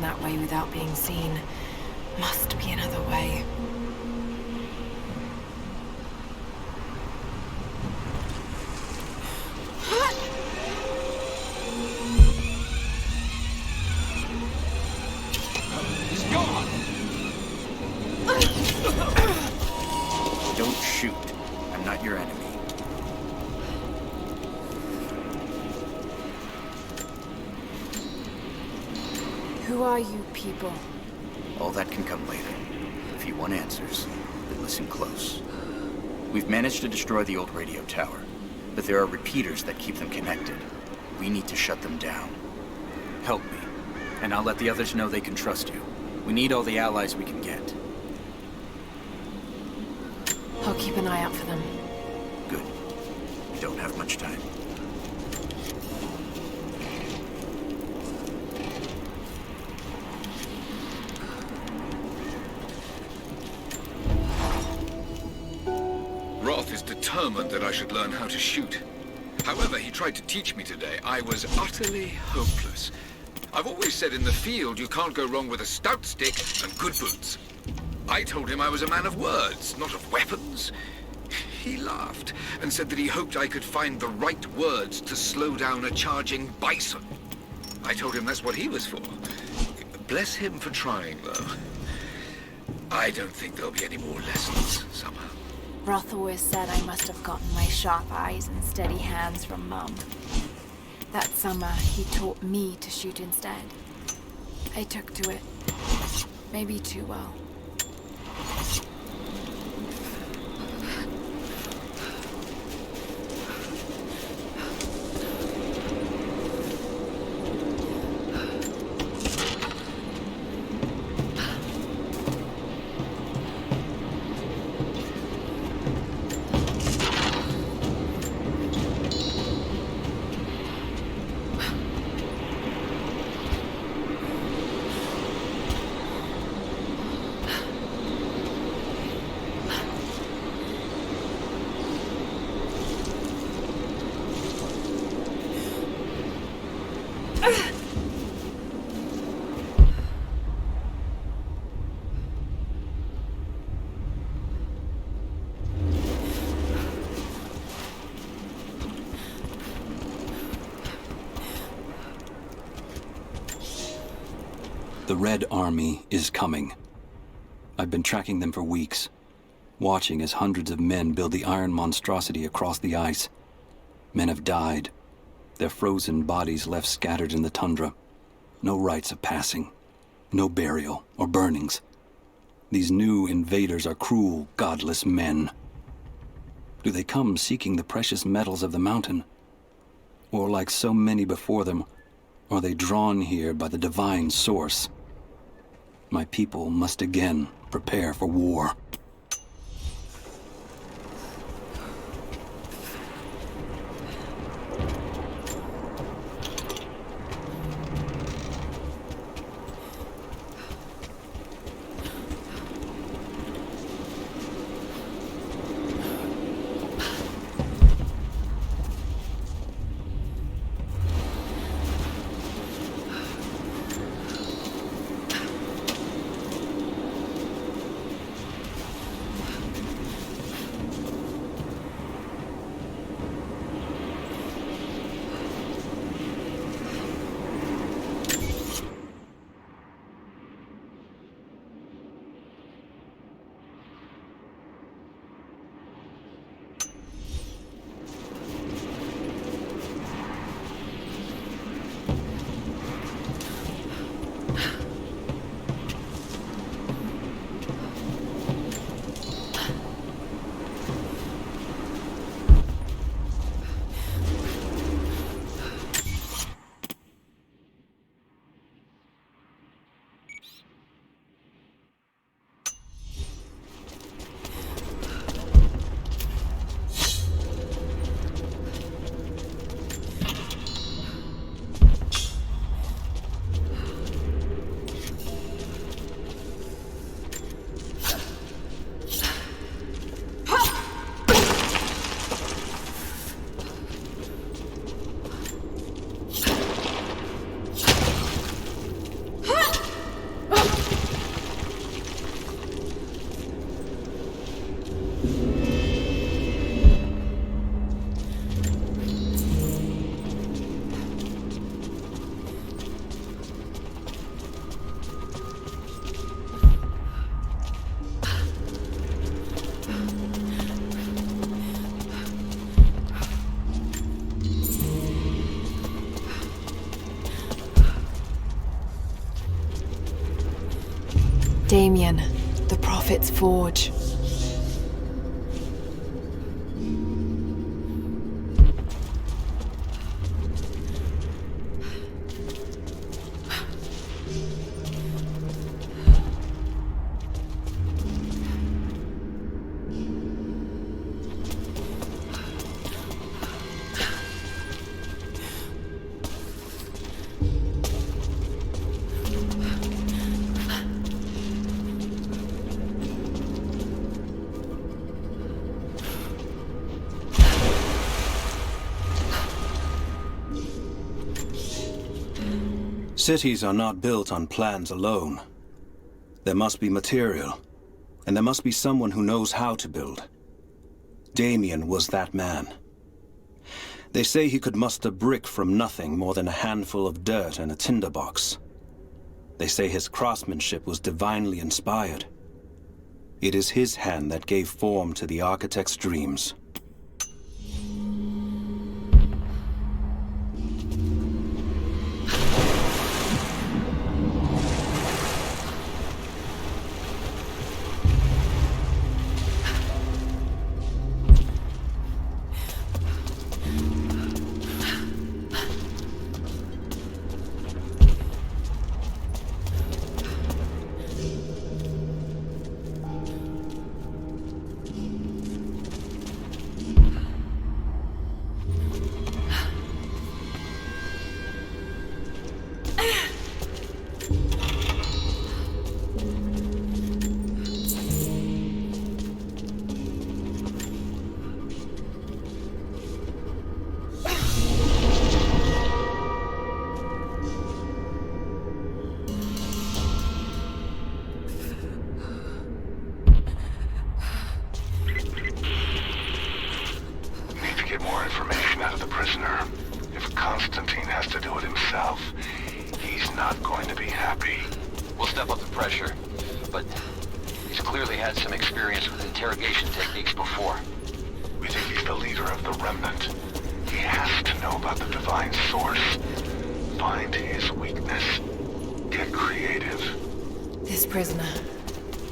that way without being seen. Must be another way. Don't shoot. I'm not your enemy. Who are you people? All that can come later. If you want answers, then listen close. We've managed to destroy the old radio tower, but there are repeaters that keep them connected. We need to shut them down. Help me, and I'll let the others know they can trust you. We need all the allies we can get. I'll keep an eye out for them. Good. We don't have much time. Roth is determined that I should learn how to shoot. However, he tried to teach me today. I was utterly hopeless. I've always said in the field you can't go wrong with a stout stick and good boots. I told him I was a man of words, not of weapons. He laughed and said that he hoped I could find the right words to slow down a charging bison. I told him that's what he was for. Bless him for trying, though. I don't think there'll be any more lessons, somehow. Roth always said I must have gotten my sharp eyes and steady hands from Mum. That summer, he taught me to shoot instead. I took to it. Maybe too well. The Red Army is coming. I've been tracking them for weeks, watching as hundreds of men build the iron monstrosity across the ice. Men have died, their frozen bodies left scattered in the tundra. No rites of passing, no burial or burnings. These new invaders are cruel, godless men. Do they come seeking the precious metals of the mountain? Or like so many before them, are they drawn here by the divine source? My people must again prepare for war. Damien, the Prophet's Forge. Cities are not built on plans alone. There must be material, and there must be someone who knows how to build. Damien was that man. They say he could muster brick from nothing more than a handful of dirt and a tinderbox. They say his craftsmanship was divinely inspired. It is his hand that gave form to the architect's dreams.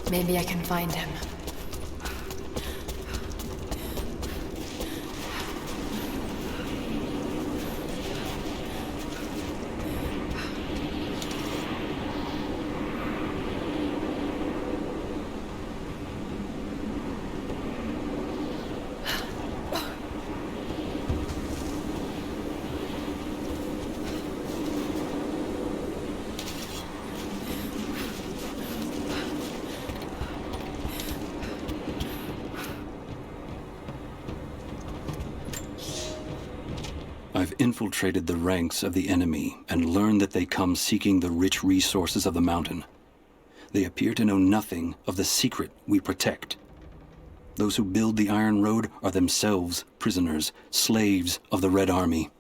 Maybe I can find him. I've infiltrated the ranks of the enemy and learned that they come seeking the rich resources of the mountain. They appear to know nothing of the secret we protect. Those who build the Iron Road are themselves prisoners, slaves of the Red Army.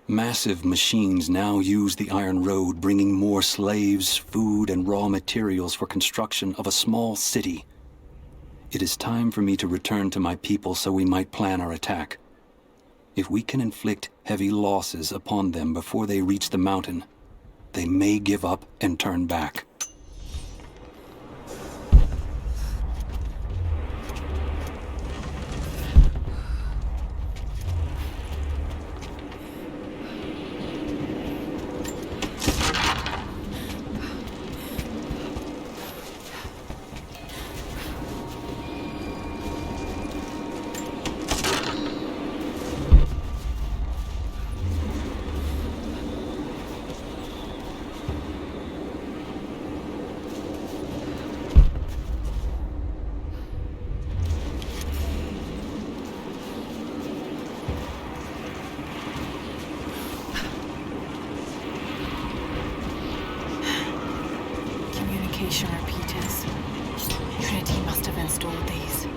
Massive machines now use the Iron Road, bringing more slaves, food, and raw materials for construction of a small city. It is time for me to return to my people so we might plan our attack. If we can inflict heavy losses upon them before they reach the mountain, they may give up and turn back. Repeaters. Trinity must have installed these.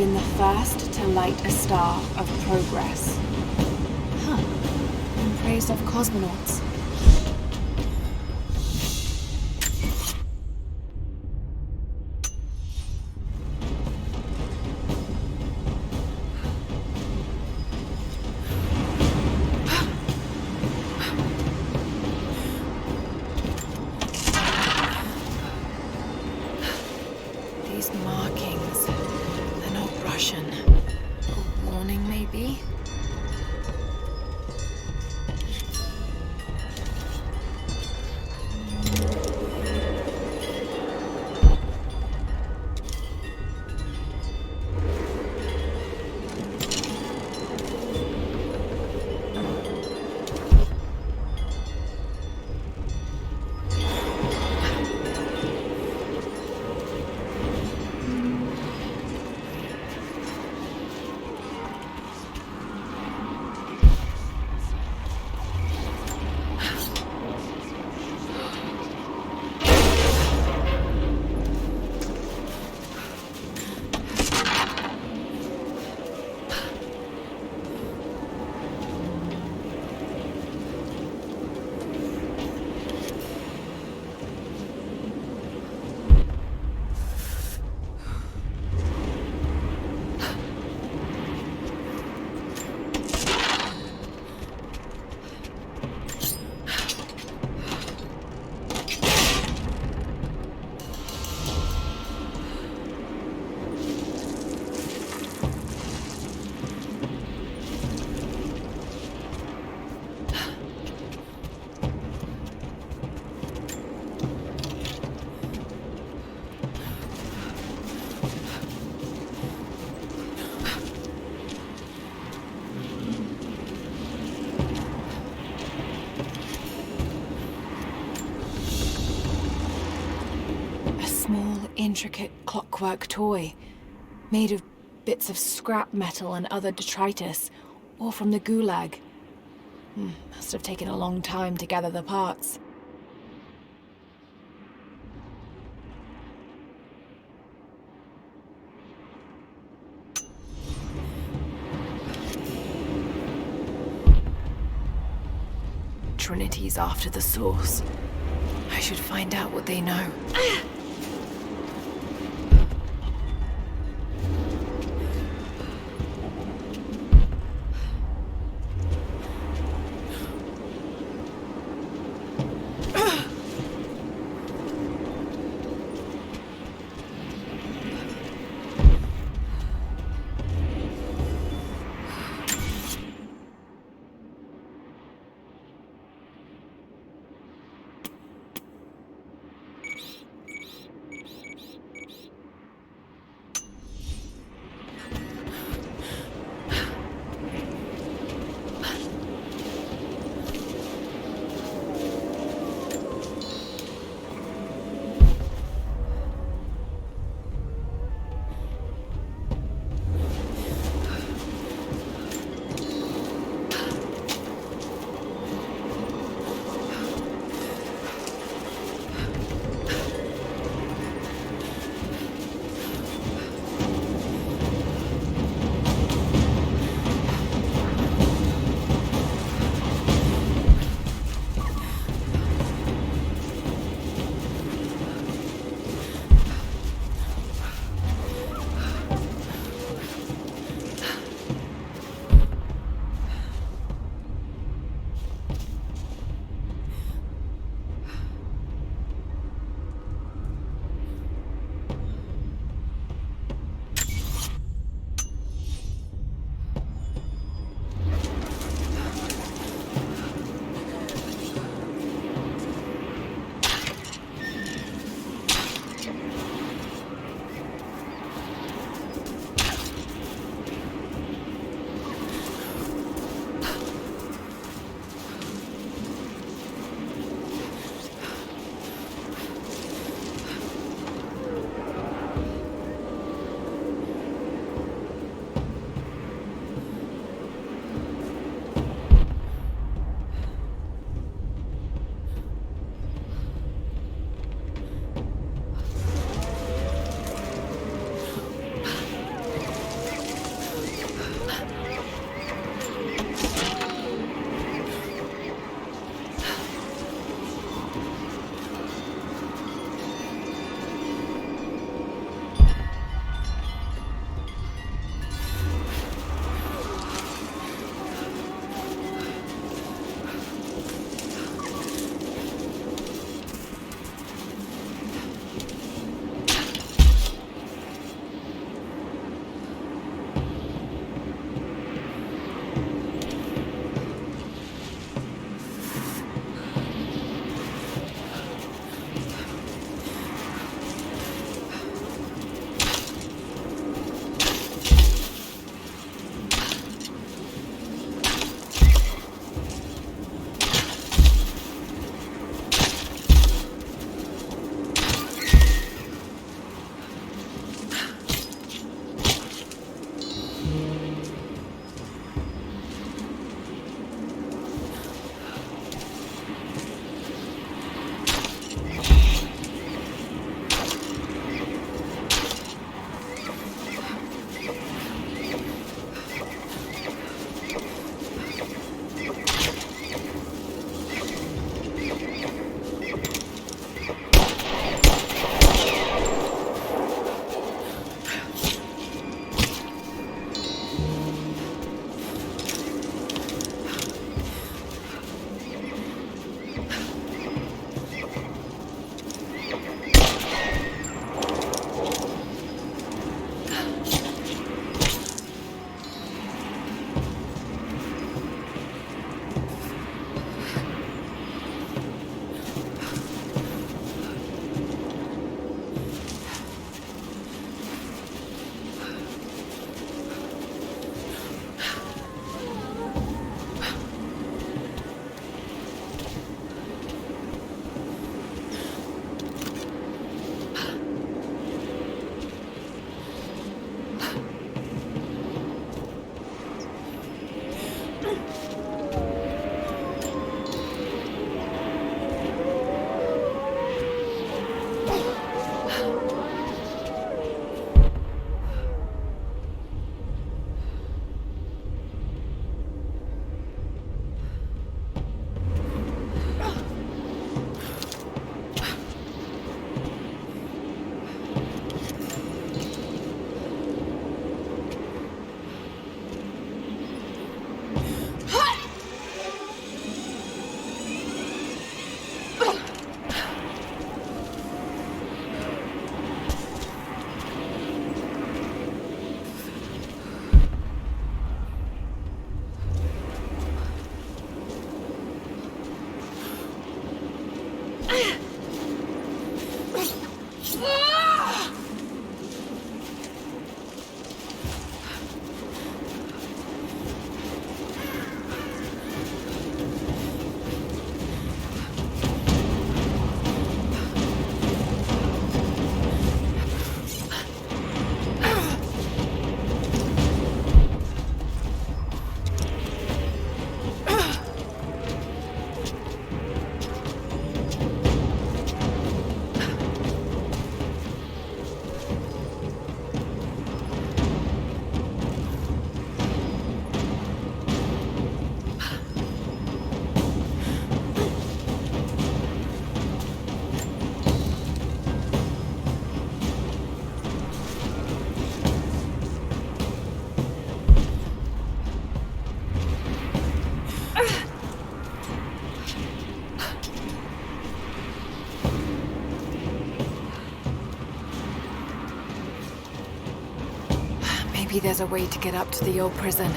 been the first to light a star of progress. In praise of cosmonauts. These markings, they're not Russian. A warning, maybe? Intricate clockwork toy, made of bits of scrap metal and other detritus, all from the Gulag. Must have taken a long time to gather the parts. Trinity's after the source. I should find out what they know. Maybe there's a way to get up to the old prison.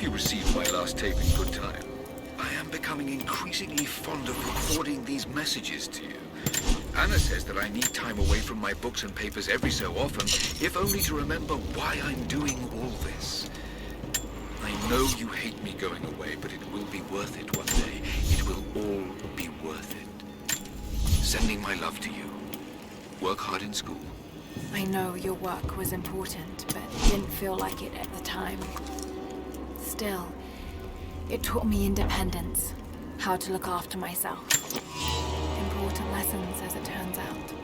You received my last tape in good time. I am becoming increasingly fond of recording these messages to you. Anna says that I need time away from my books and papers every so often, if only to remember why I'm doing all this. I know you hate me going away, but it will be worth it one day. It will all be worth it. Sending my love to you. Work hard in school. I know your work was important, but didn't feel like it at the time. Still, it taught me independence, how to look after myself. Important lessons, as it turns out.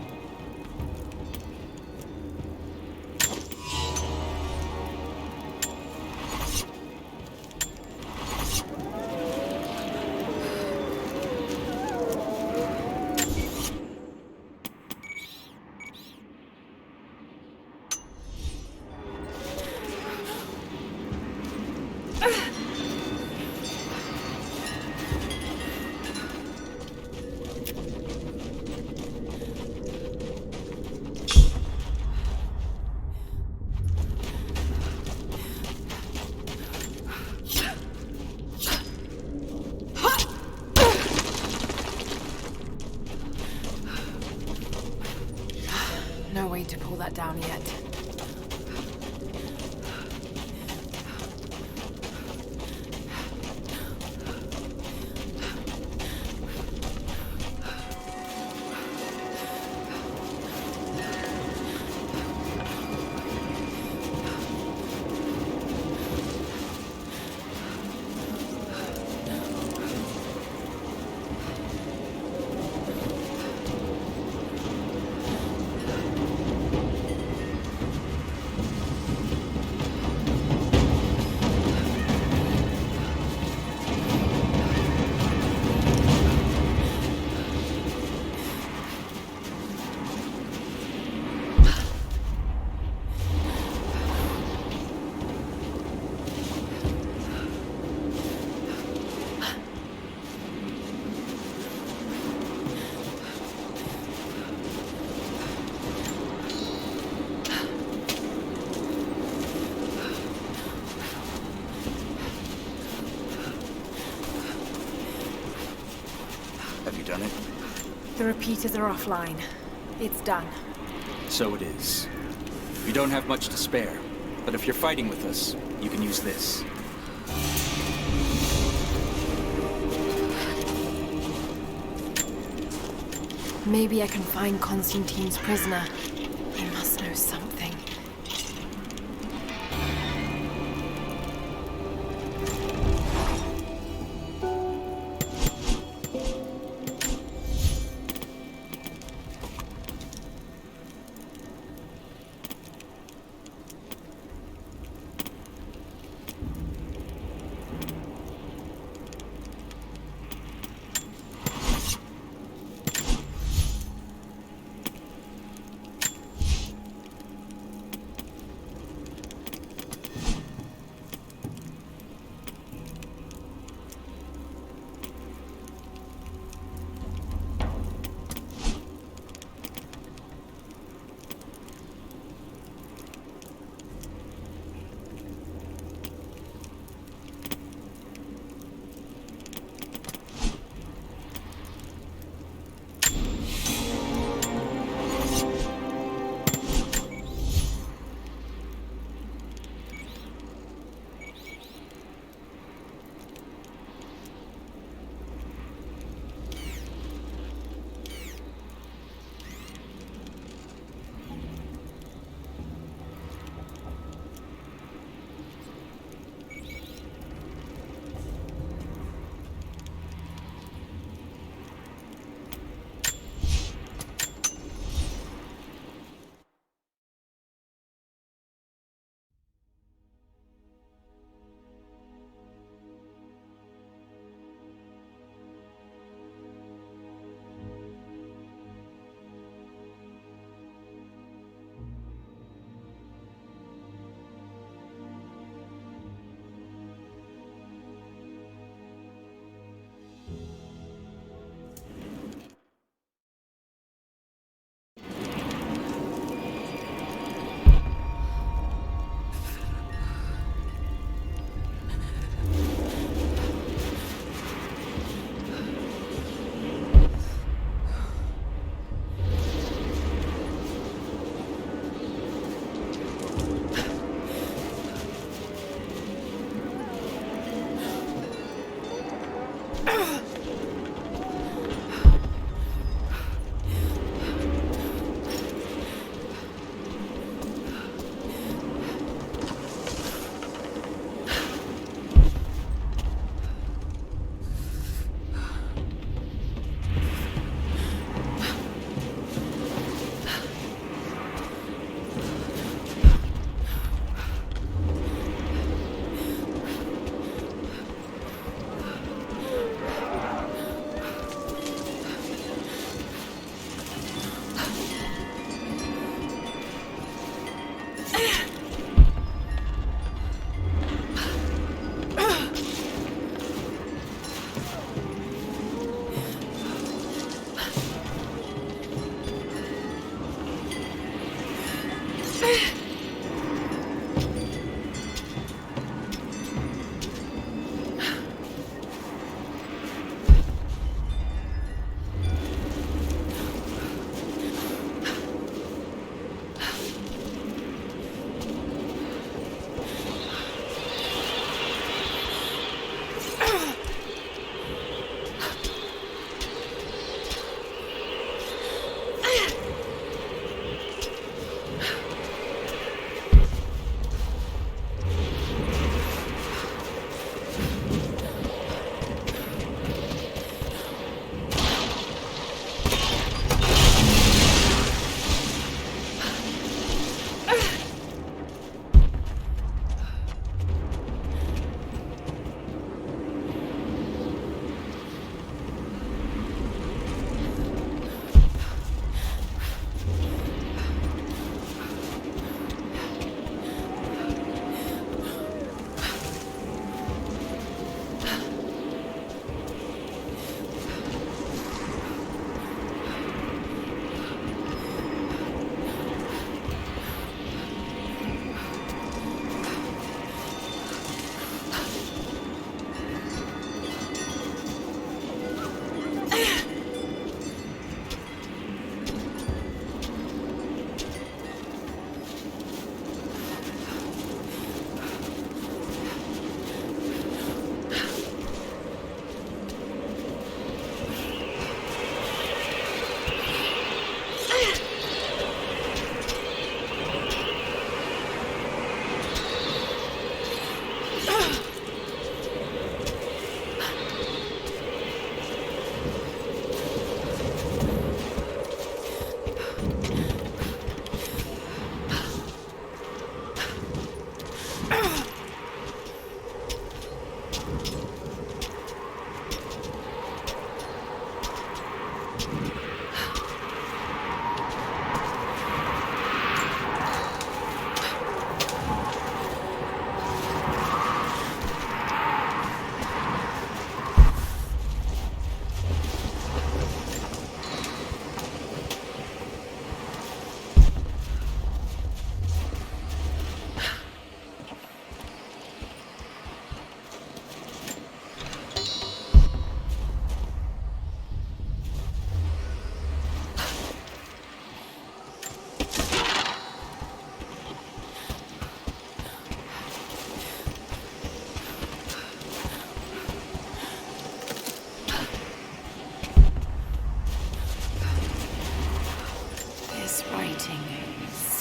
No way to pull that down yet. done it? The repeaters are offline. It's done. So it is. We don't have much to spare, but if you're fighting with us, you can use this. Maybe I can find Constantine's prisoner. He must know something.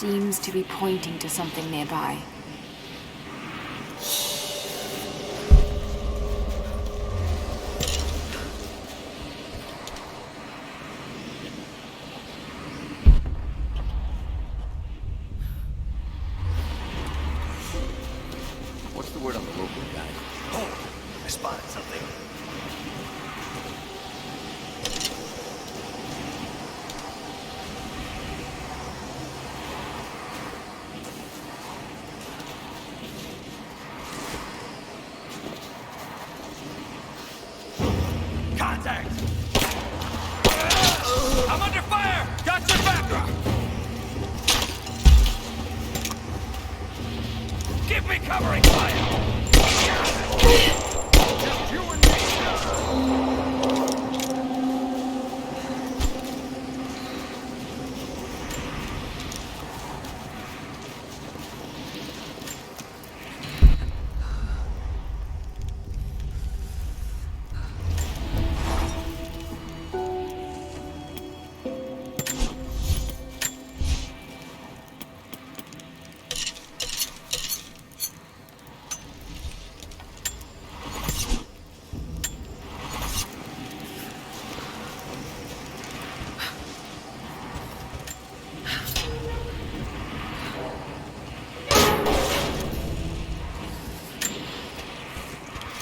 seems to be pointing to something nearby. What's the word on the local guy? Oh, I spotted something. Contact! I'm under fire! Got your back! Give me covering fire! Just you and me!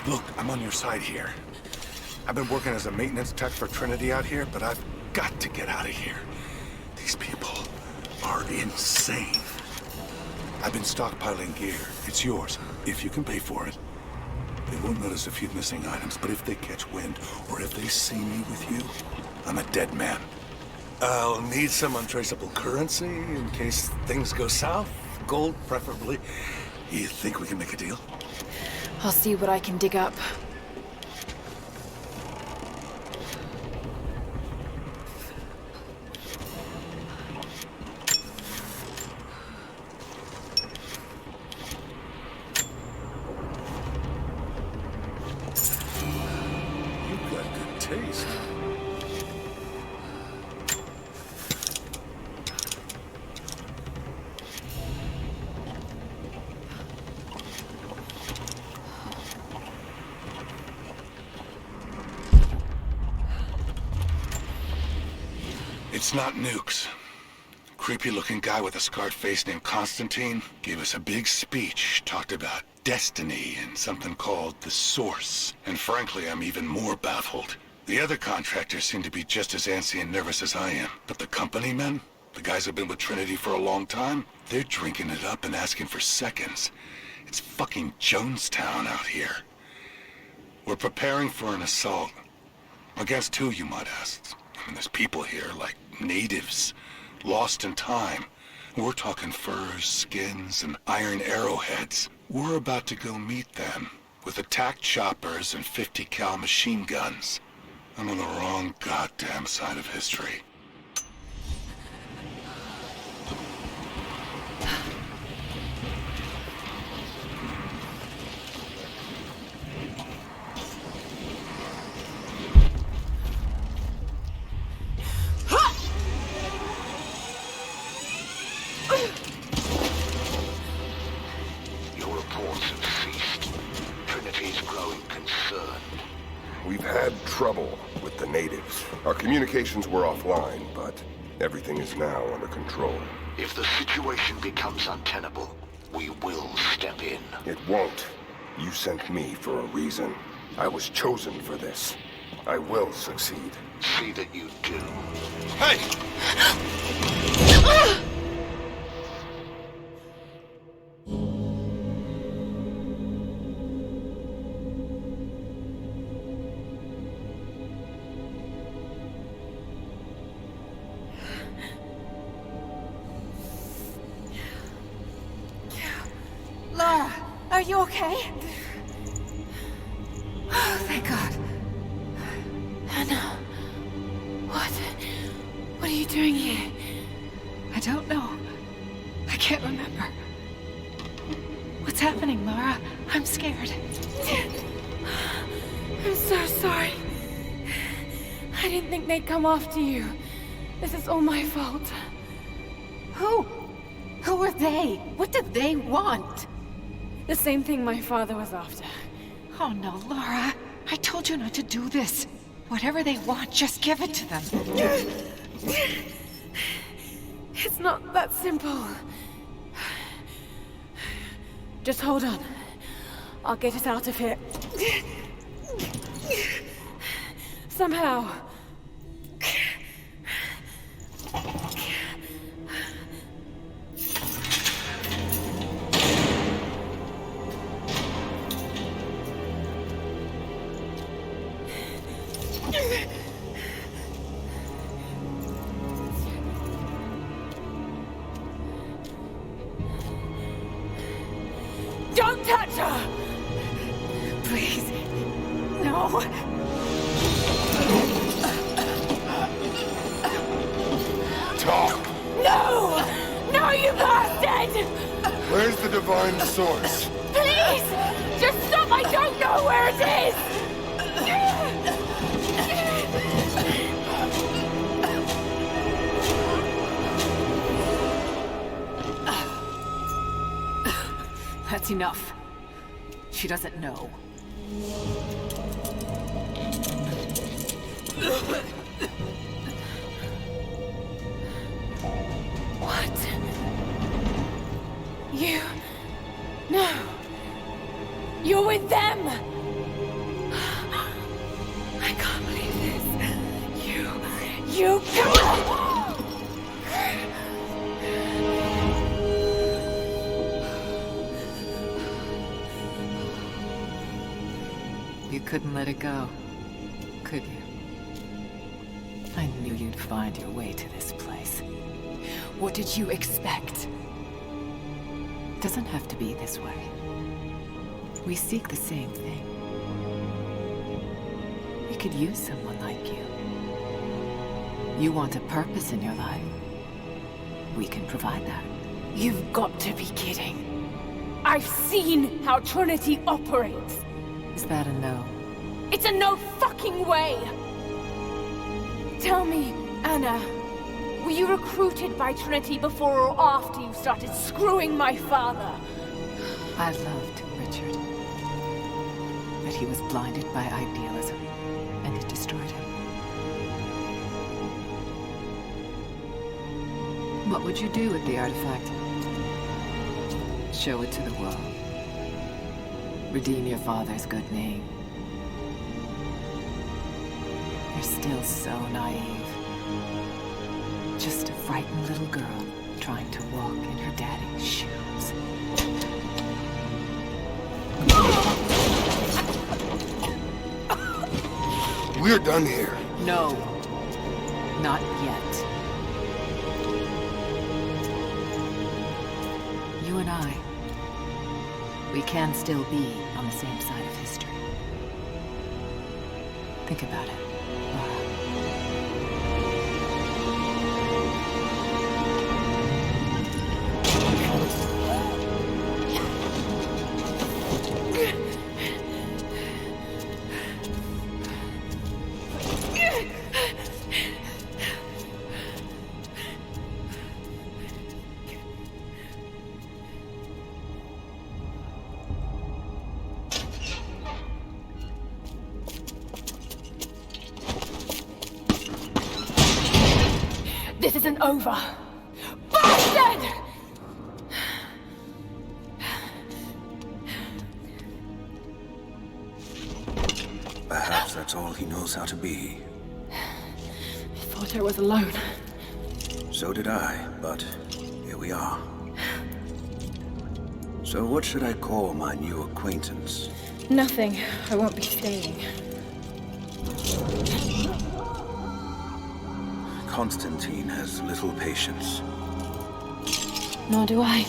Look, I'm on your side here. I've been working as a maintenance tech for Trinity out here, but I've got to get out of here. These people are insane. I've been stockpiling gear. It's yours, if you can pay for it. They won't notice a few missing items, but if they catch wind, or if they see me with you, I'm a dead man. I'll need some untraceable currency in case things go south. Gold, preferably. You think we can make a deal? I'll see what I can dig up. You've got good taste. It's not nukes. Creepy-looking guy with a scarred face named Constantine gave us a big speech, talked about destiny and something called the Source. And frankly, I'm even more baffled. The other contractors seem to be just as antsy and nervous as I am. But the company men, the guys who've been with Trinity for a long time, they're drinking it up and asking for seconds. It's fucking Jonestown out here. We're preparing for an assault. Against who, you might ask? I mean, there's people here, like natives, lost in time. We're talking furs, skins, and iron arrowheads. We're about to go meet them with attack choppers and 50 cal machine guns. I'm on the wrong goddamn side of history. Your reports have ceased. Trinity's growing concerned. We've had trouble with the natives. Our communications were offline, but everything is now under control. If the situation becomes untenable, we will step in. It won't. You sent me for a reason. I was chosen for this. I will succeed. See that you do. Hey! Lara, are you okay? Oh, thank God. Anna, what are you doing here? I don't know. I can't remember. What's happening, Lara? I'm scared. I'm so sorry. I didn't think they'd come after you. This is all my fault. Who? Who are they? What do they want? The same thing my father was after. Oh no, Lara. I told you not to do this. Whatever they want, just give it to them. It's not that simple. Just hold on. I'll get us out of here. Somehow. Don't touch her! Please. No. Talk! No! No, you bastard! Where's the divine source? Please! Just stop! I don't know where it is! That's enough. She doesn't know. What? You... No. You're with them! I can't believe this. You... You couldn't let it go, could you? I knew you'd find your way to this place. What did you expect? Doesn't have to be this way. We seek the same thing. We could use someone like you. You want a purpose in your life. We can provide that. You've got to be kidding. I've seen how Trinity operates. Is that a no? It's a no fucking way! Tell me, Anna, were you recruited by Trinity before or after you started screwing my father? I loved Richard. But he was blinded by idealism, and it destroyed him. What would you do with the artifact? Show it to the world. Redeem your father's good name. You're still so naive. Just a frightened little girl trying to walk in her daddy's shoes. We're done here. No. Not yet. You and I, we can still be on the same side of history. Think about it, Lara. This isn't over. Bastard! Perhaps that's all he knows how to be. I thought I was alone. So did I, but here we are. So what should I call my new acquaintance? Nothing. I won't be staying. Constantine has little patience. Nor do I.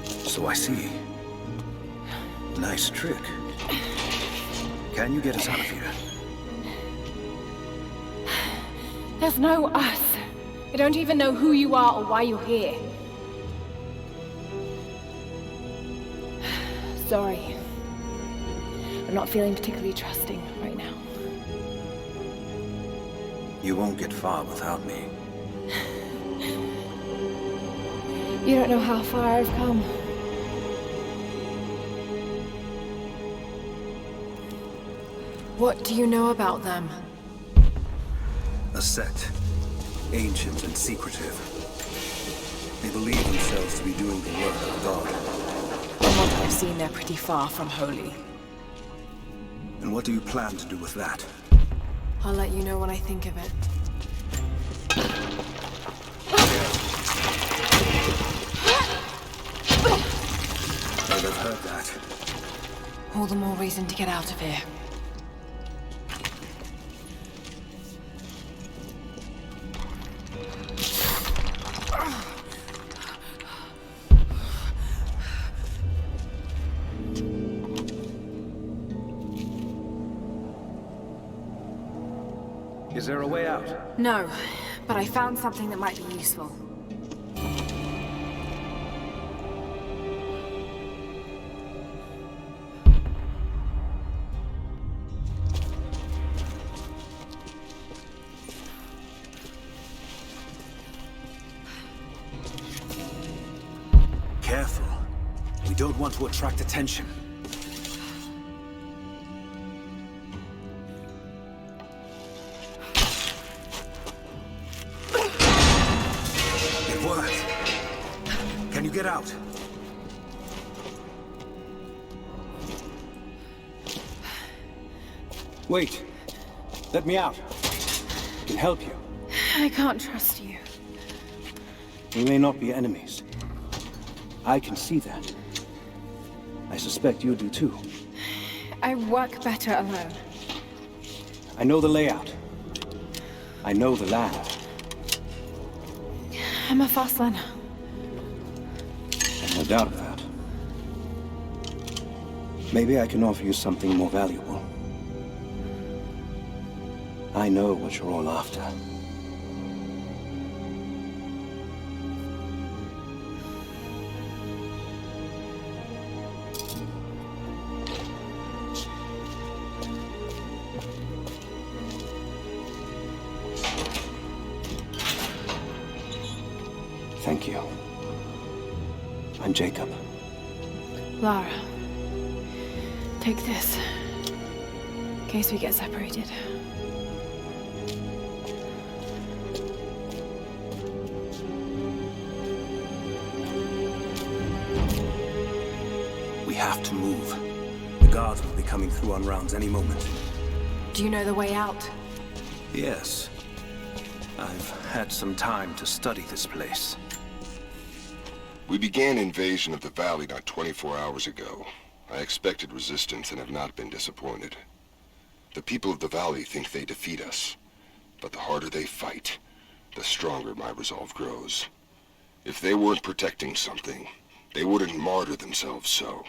So I see. Nice trick. Can you get us out of here? There's no us. I don't even know who you are or why you're here. Sorry. I'm not feeling particularly trusting right now. You won't get far without me. You don't know how far I've come. What do you know about them? A sect. Ancient and secretive. They believe themselves to be doing the work of God. From what I've seen, they're pretty far from holy. And what do you plan to do with that? I'll let you know when I think of it. I've heard that. All the more reason to get out of here. Is there a way out? No, but I found something that might be useful. Careful. We don't want to attract attention. It worked. Can you get out? Wait. Let me out. I can help you. I can't trust you. We may not be enemies. I can see that. I suspect you do too. I work better alone. I know the layout. I know the land. I'm a fast learner. There's no doubt of that. Maybe I can offer you something more valuable. I know what you're all after. Thank you. I'm Jacob. Lara, take this. In case we get separated. We have to move. The guards will be coming through on rounds any moment. Do you know the way out? Yes. I've had some time to study this place. We began invasion of the valley not 24 hours ago. I expected resistance and have not been disappointed. The people of the valley think they defeat us, but the harder they fight, the stronger my resolve grows. If they weren't protecting something, they wouldn't martyr themselves so.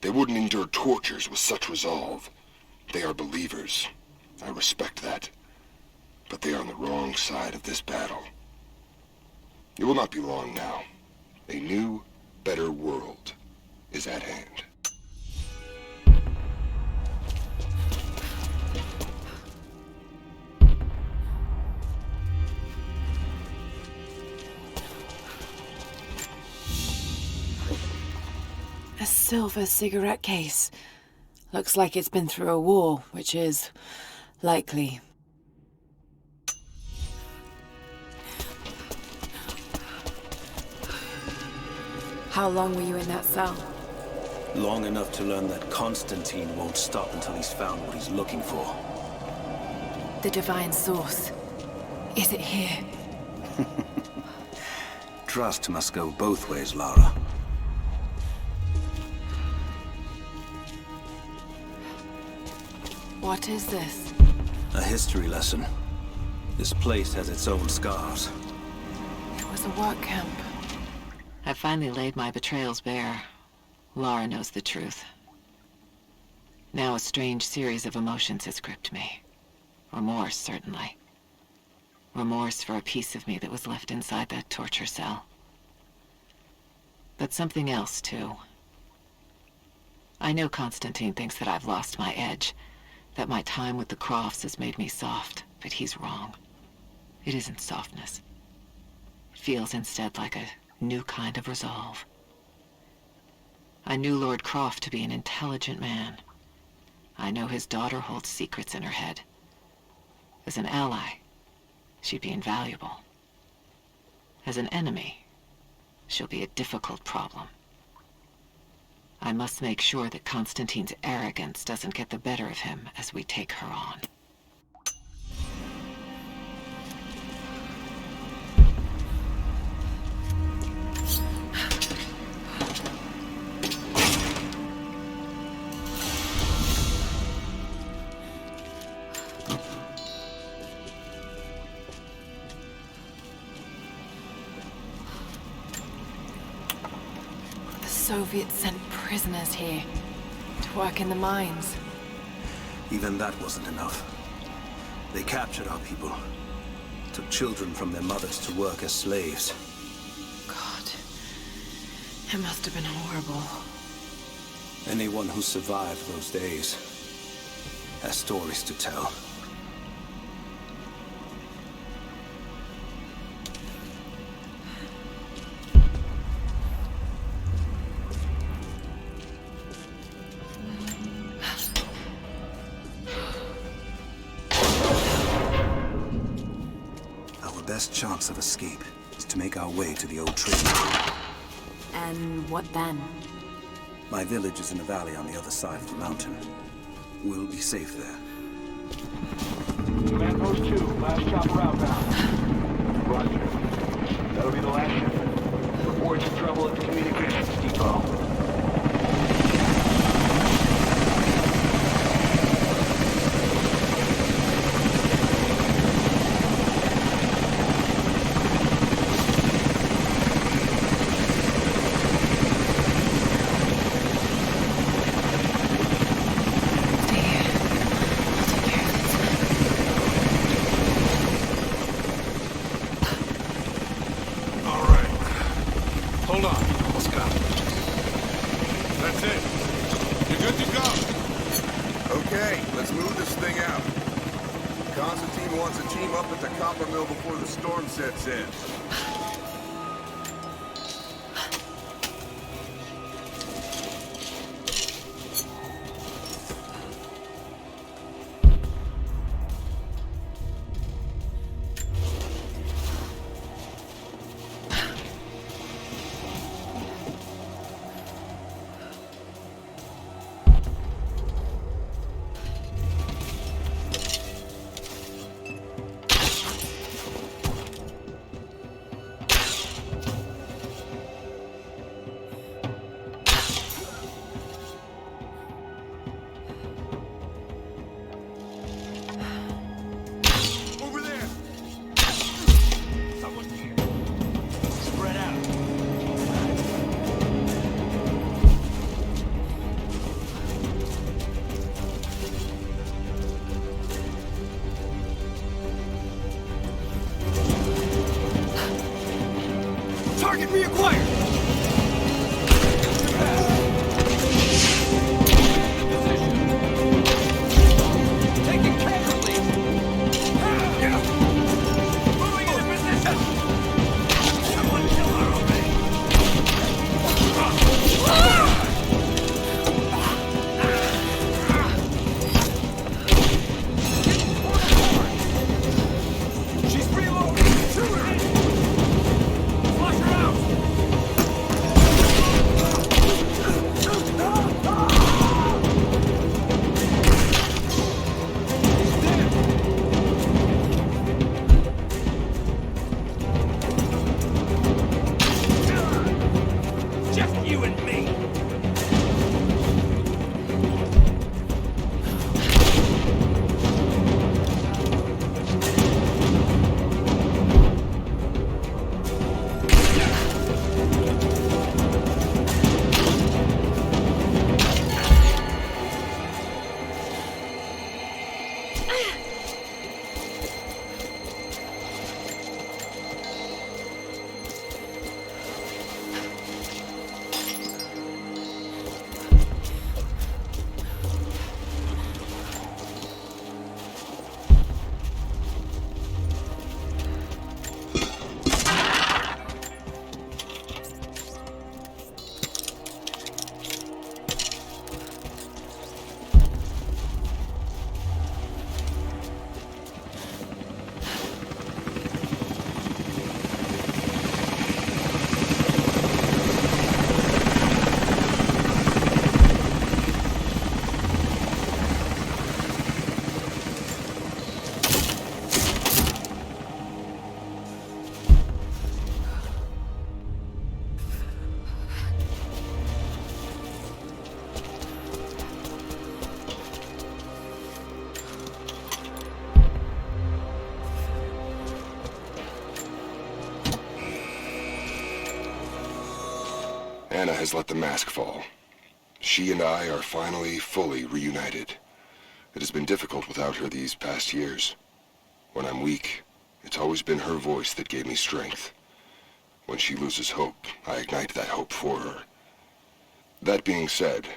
They wouldn't endure tortures with such resolve. They are believers. I respect that. But they are on the wrong side of this battle. It will not be long now. A new, better world is at hand. A silver cigarette case. Looks like it's been through a war, which is likely. How long were you in that cell? Long enough to learn that Constantine won't stop until he's found what he's looking for. The divine source. Is it here? Trust must go both ways, Lara. What is this? A history lesson. This place has its own scars. It was a work camp. I finally laid my betrayals bare. Lara knows the truth. Now a strange series of emotions has gripped me. Remorse, certainly. Remorse for a piece of me that was left inside that torture cell. But something else, too. I know Constantine thinks that I've lost my edge, that my time with the Crofts has made me soft, but he's wrong. It isn't softness. It feels instead like a new kind of resolve. I knew Lord Croft to be an intelligent man. I know his daughter holds secrets in her head. As an ally, she'd be invaluable. As an enemy, she'll be a difficult problem. I must make sure that Constantine's arrogance doesn't get the better of him as we take her on. The Soviets sent prisoners here to work in the mines. Even that wasn't enough. They captured our people, took children from their mothers to work as slaves. God, it must have been horrible. Anyone who survived those days has stories to tell. Best chance of escape is to make our way to the old trading post. And what then? My village is in a valley on the other side of the mountain. We'll be safe there. Command Post 2, last chopper outbound. Roger. That'll be the last shipment. Reports of trouble at the communications depot. Sets in. Anna has let the mask fall. She and I are finally fully reunited. It has been difficult without her these past years. When I'm weak, it's always been her voice that gave me strength. When she loses hope, I ignite that hope for her. That being said,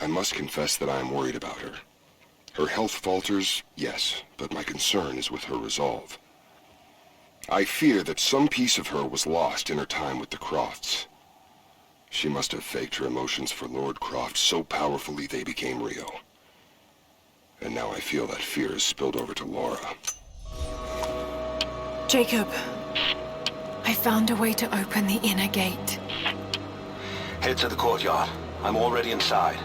I must confess that I am worried about her. Her health falters, yes, but my concern is with her resolve. I fear that some piece of her was lost in her time with the Crofts. She must have faked her emotions for Lord Croft so powerfully they became real. And now I feel that fear has spilled over to Laura. Jacob, I found a way to open the inner gate. Head to the courtyard. I'm already inside.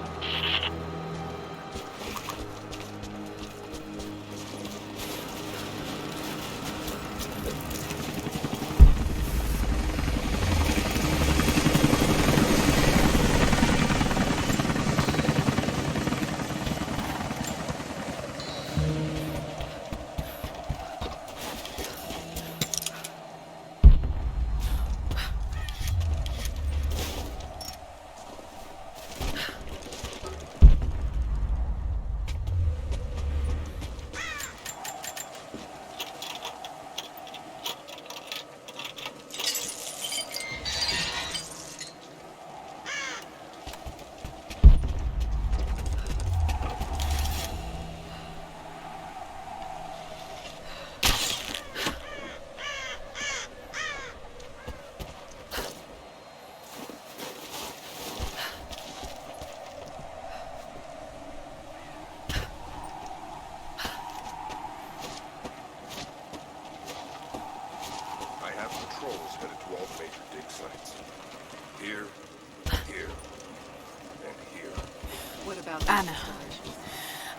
Anna,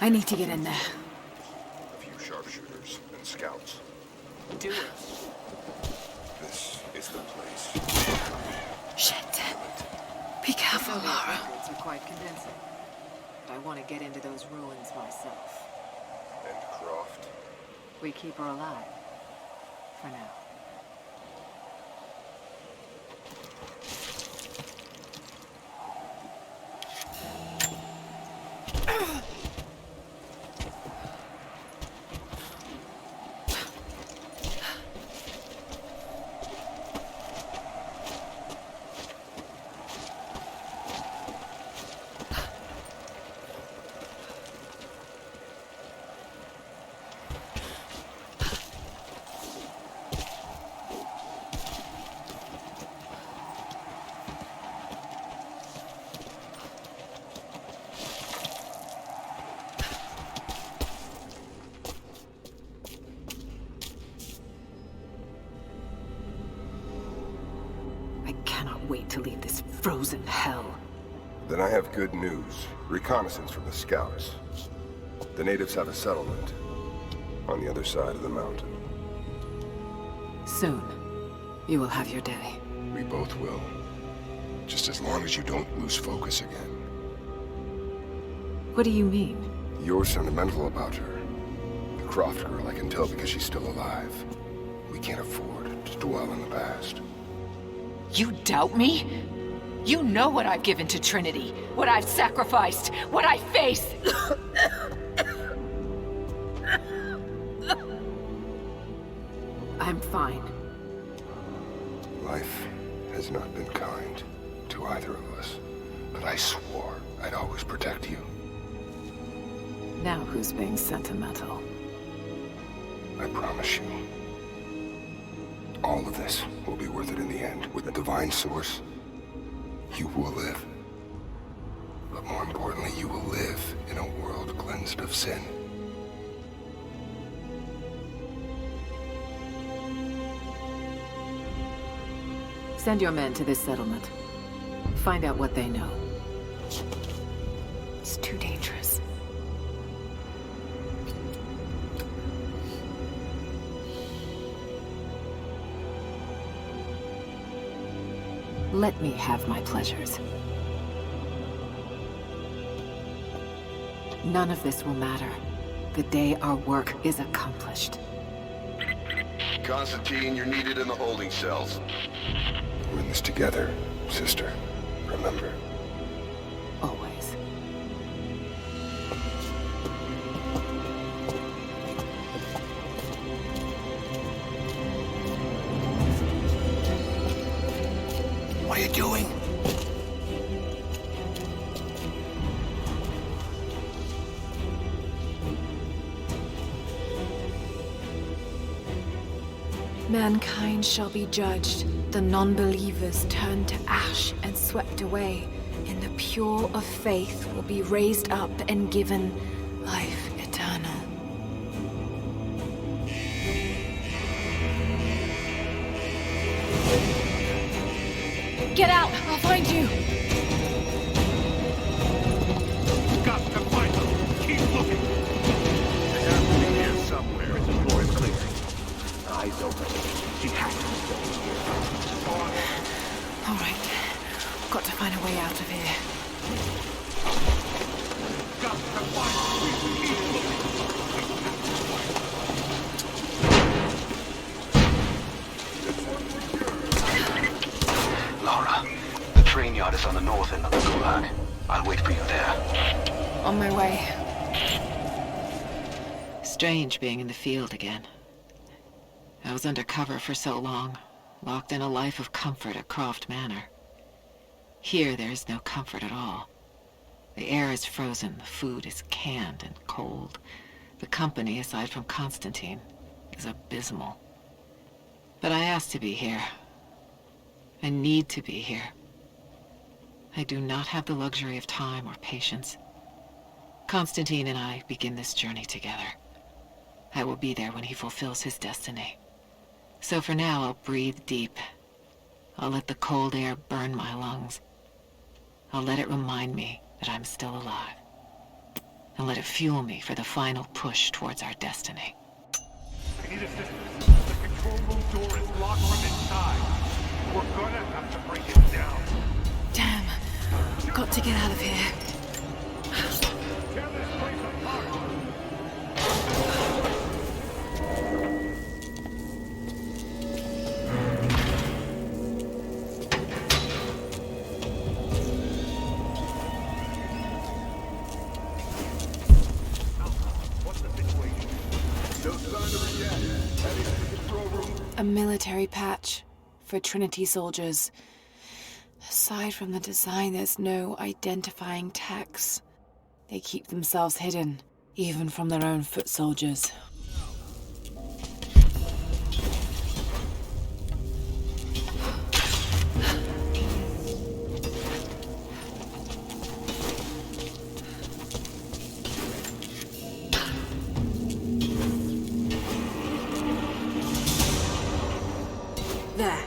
I need to get in there. A few sharpshooters and scouts. Do it. This is the place. Shit. Be careful, Those Laura. records are quite convincing. But I want to get into those ruins myself. And Croft. We keep her alive. For now. Wait to leave this frozen hell. Then I have good news. Reconnaissance from the scouts. The natives have a settlement on the other side of the mountain. Soon, you will have your day. We both will. Just as long as you don't lose focus again. What do you mean? You're sentimental about her. The Croft girl I can tell because she's still alive. We can't afford to dwell in the past. You doubt me? You know what I've given to Trinity, what I've sacrificed, what I face. I'm fine. Life has not been kind to either of us, but I swore I'd always protect you. Now who's being sentimental? I promise you. All of this will be worth it in the end. With the divine source, you will live. But more importantly, you will live in a world cleansed of sin. Send your men to this settlement. Find out what they know. It's too dangerous. Let me have my pleasures. None of this will matter the day our work is accomplished. Constantine, you're needed in the holding cells. We're in this together, sister. Remember? Always. What are you doing? Mankind shall be judged, the non-believers turned to ash and swept away, and the pure of faith will be raised up and given life eternal. Get out! I'll find you! Got to find them. Keep looking. They have to be here somewhere. The floor is clear. Eyes open. She has to be here. All right. Got to find a way out of here. Got to find them. Keep looking. Lara, the train yard is on the north end of the Gulag. I'll wait for you there. On my way. Strange being in the field again. I was under cover for so long, locked in a life of comfort at Croft Manor. Here there is no comfort at all. The air is frozen, the food is canned and cold. The company, aside from Constantine, is abysmal. But I asked to be here. I need to be here. I do not have the luxury of time or patience. Constantine and I begin this journey together. I will be there when he fulfills his destiny. So for now, I'll breathe deep. I'll let the cold air burn my lungs. I'll let it remind me that I'm still alive. And let it fuel me for the final push towards our destiny. I need assistance. The control room door is locked from inside. We're gonna have to break it down. Damn. Got to get out of here. Tear this place apart. What's the situation? No sign of it yet. Heading to the control room. A military patch for Trinity soldiers. Aside from the design, there's no identifying text. They keep themselves hidden, even from their own foot soldiers. There.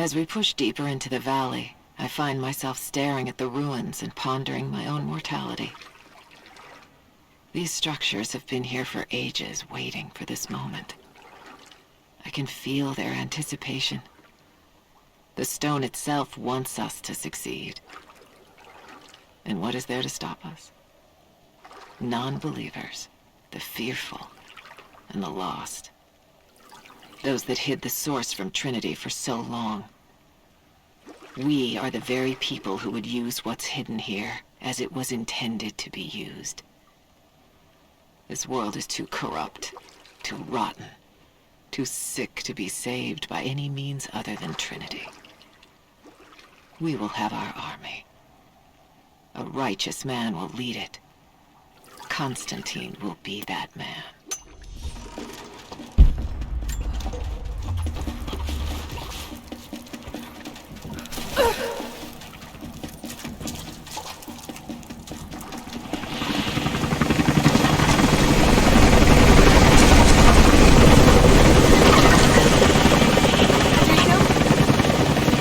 As we push deeper into the valley, I find myself staring at the ruins and pondering my own mortality. These structures have been here for ages, waiting for this moment. I can feel their anticipation. The stone itself wants us to succeed. And what is there to stop us? Non-believers, the fearful, and the lost. Those that hid the source from Trinity for so long. We are the very people who would use what's hidden here as it was intended to be used. This world is too corrupt, too rotten, too sick to be saved by any means other than Trinity. We will have our army. A righteous man will lead it. Constantine will be that man.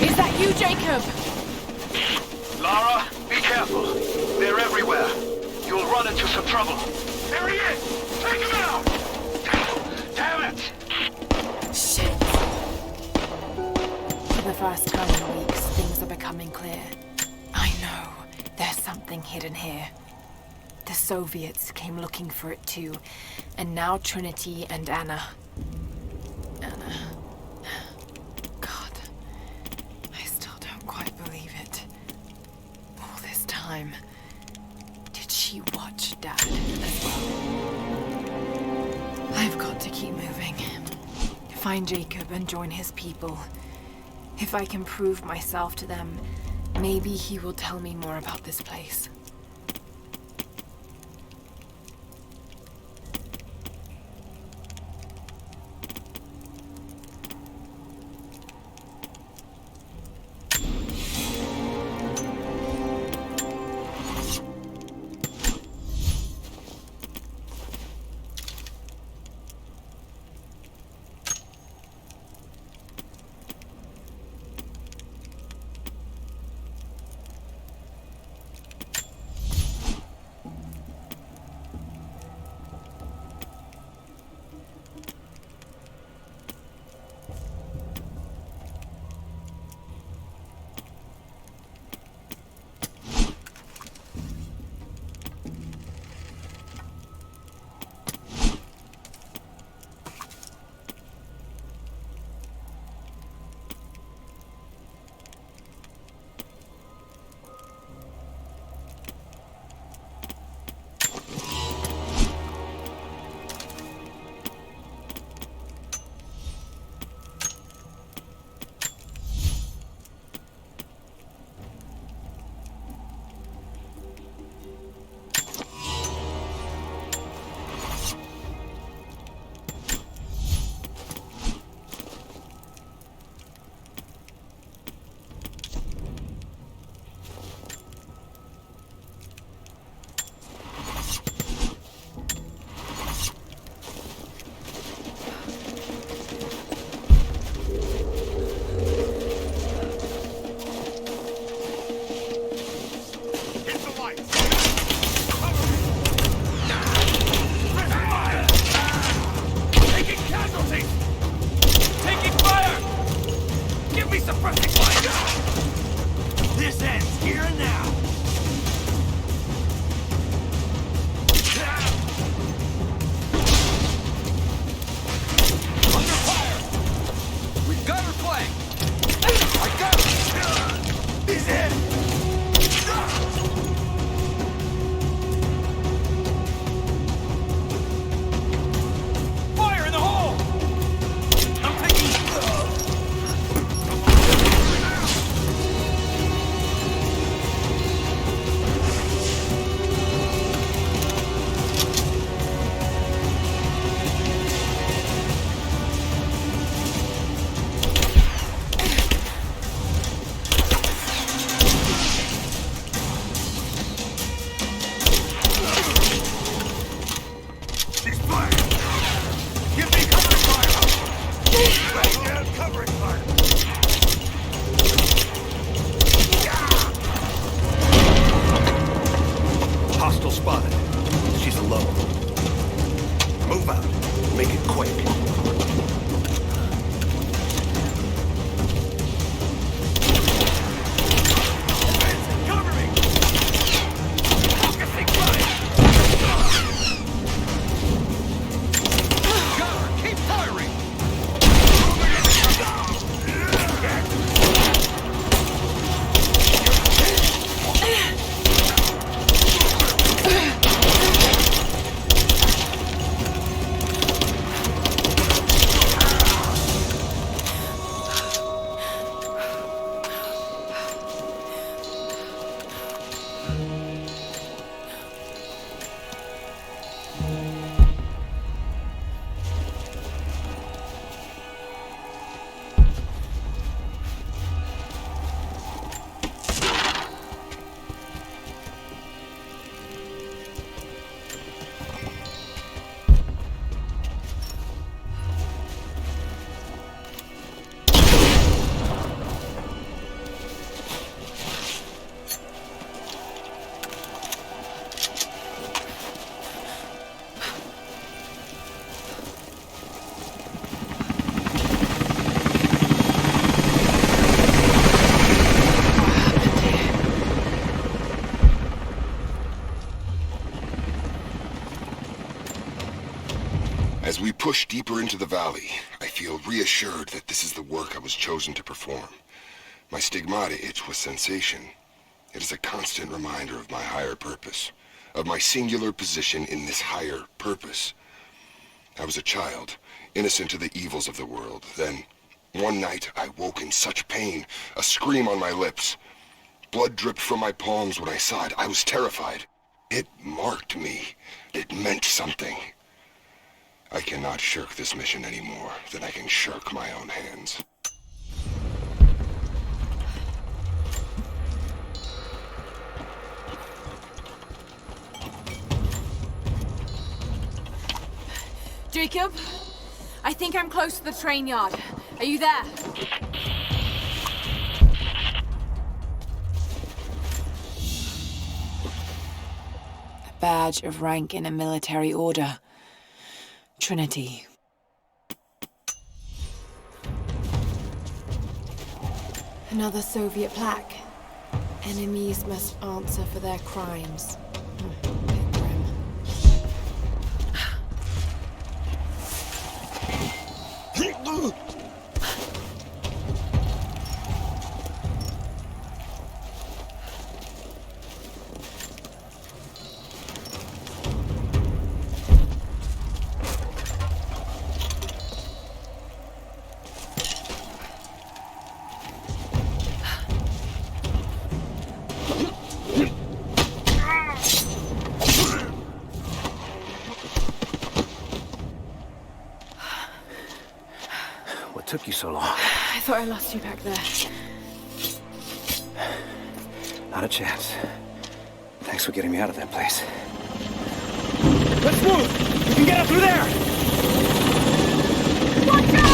Is that you, Jacob? Lara, be careful. They're everywhere. You'll run into some trouble. There he is! Take him out! Damn it! Shit. For the first time in weeks, things are becoming clear. I know. There's something hidden here. The Soviets came looking for it too. And now Trinity and Anna. Anna. God. I still don't quite believe it. All this time. Did she watch Dad as well? I've got to keep moving. Find Jacob and join his people. If I can prove myself to them, maybe he will tell me more about this place. Move out. Make it quick. Cover me! Focusing fire! Cover! Keep firing! As we push deeper into the valley, I feel reassured that this is the work I was chosen to perform. My stigmata itch with sensation. It is a constant reminder of my higher purpose, of my singular position in this higher purpose. I was a child, innocent to the evils of the world. Then, one night, I woke in such pain, a scream on my lips. Blood dripped from my palms when I saw it. I was terrified. It marked me. It meant something. I cannot shirk this mission any more than I can shirk my own hands. Jacob, I think I'm close to the train yard. Are you there? A badge of rank in a military order. Trinity. Another Soviet plaque. Enemies must answer for their crimes. Bit grim. What took you so long? I thought I lost you back there. Not a chance. Thanks for getting me out of that place. Let's move! We can get up through there! Watch out!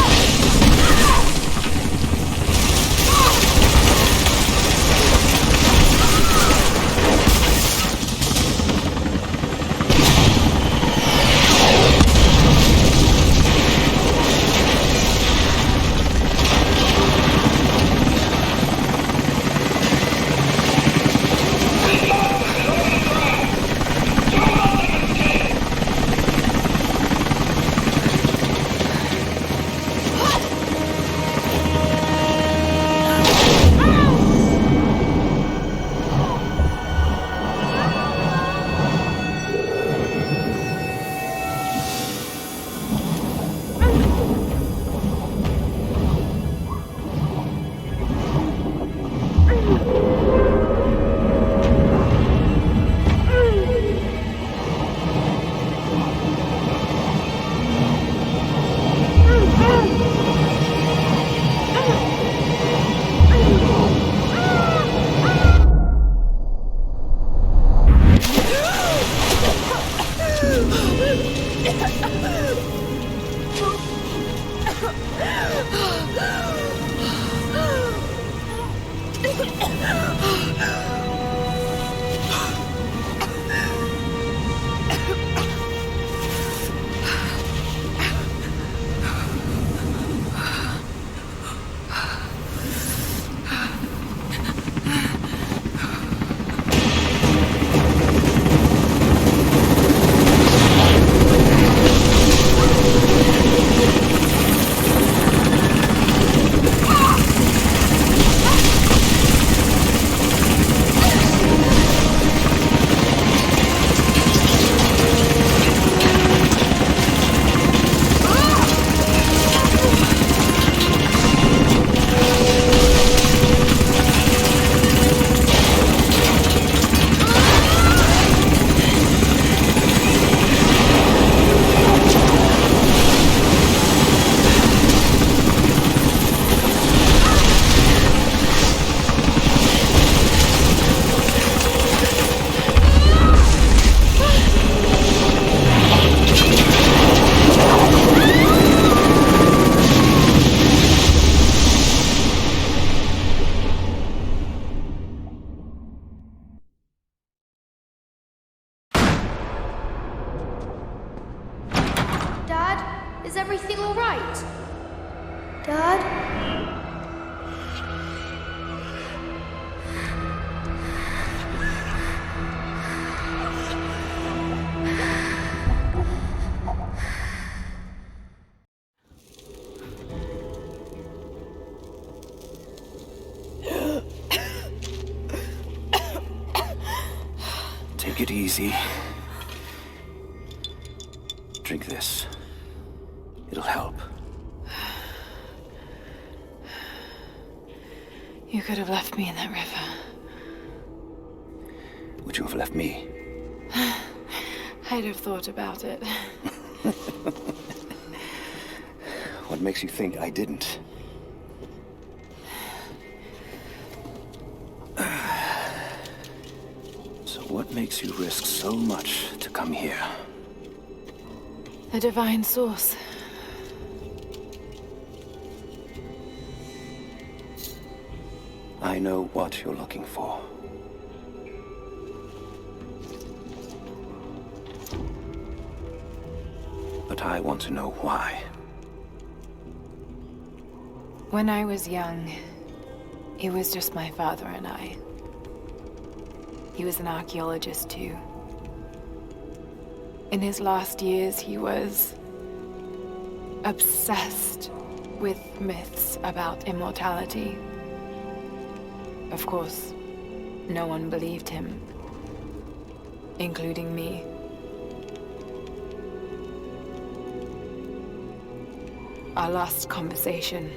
Is everything all right? Dad? Take it easy. Drink this. It'll help. You could have left me in that river. Would you have left me? I'd have thought about it. What makes you think I didn't? So what makes you risk so much to come here? A divine source. I know what you're looking for. But I want to know why. When I was young, it was just my father and I. He was an archaeologist too. In his last years, he was obsessed with myths about immortality. Of course, no one believed him, including me. Our last conversation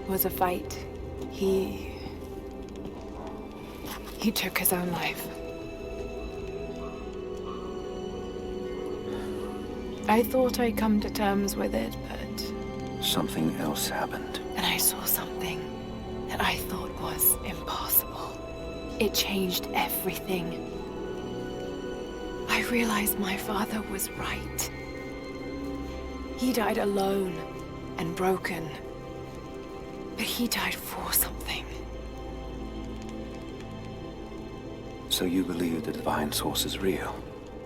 was a fight. He took his own life. I thought I'd come to terms with it, but... Something else happened. And I saw something that I thought was impossible. It changed everything. I realized my father was right. He died alone and broken. But he died for something. So you believe the divine source is real?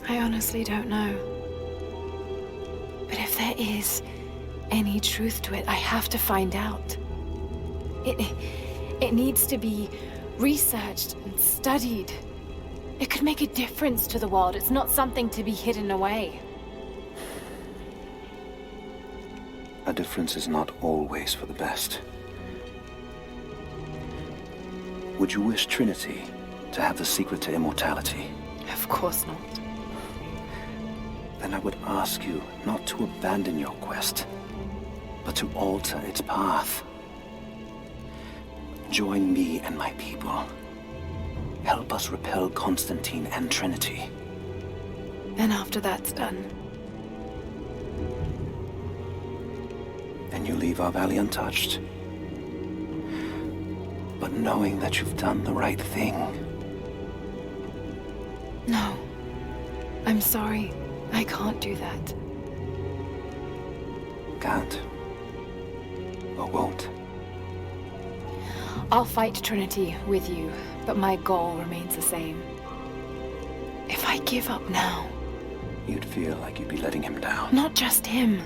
I honestly don't know. But if there is any truth to it, I have to find out. It needs to be researched and studied. It could make a difference to the world. It's not something to be hidden away. A difference is not always for the best. Would you wish Trinity to have the secret to immortality? Of course not. Then I would ask you not to abandon your quest, but to alter its path. Join me and my people. Help us repel Constantine and Trinity. And after that's done, and you leave our valley untouched. But knowing that you've done the right thing. No. I'm sorry. I can't do that. Can't. Or won't. I'll fight Trinity with you, but my goal remains the same. If I give up now... You'd feel like you'd be letting him down. Not just him.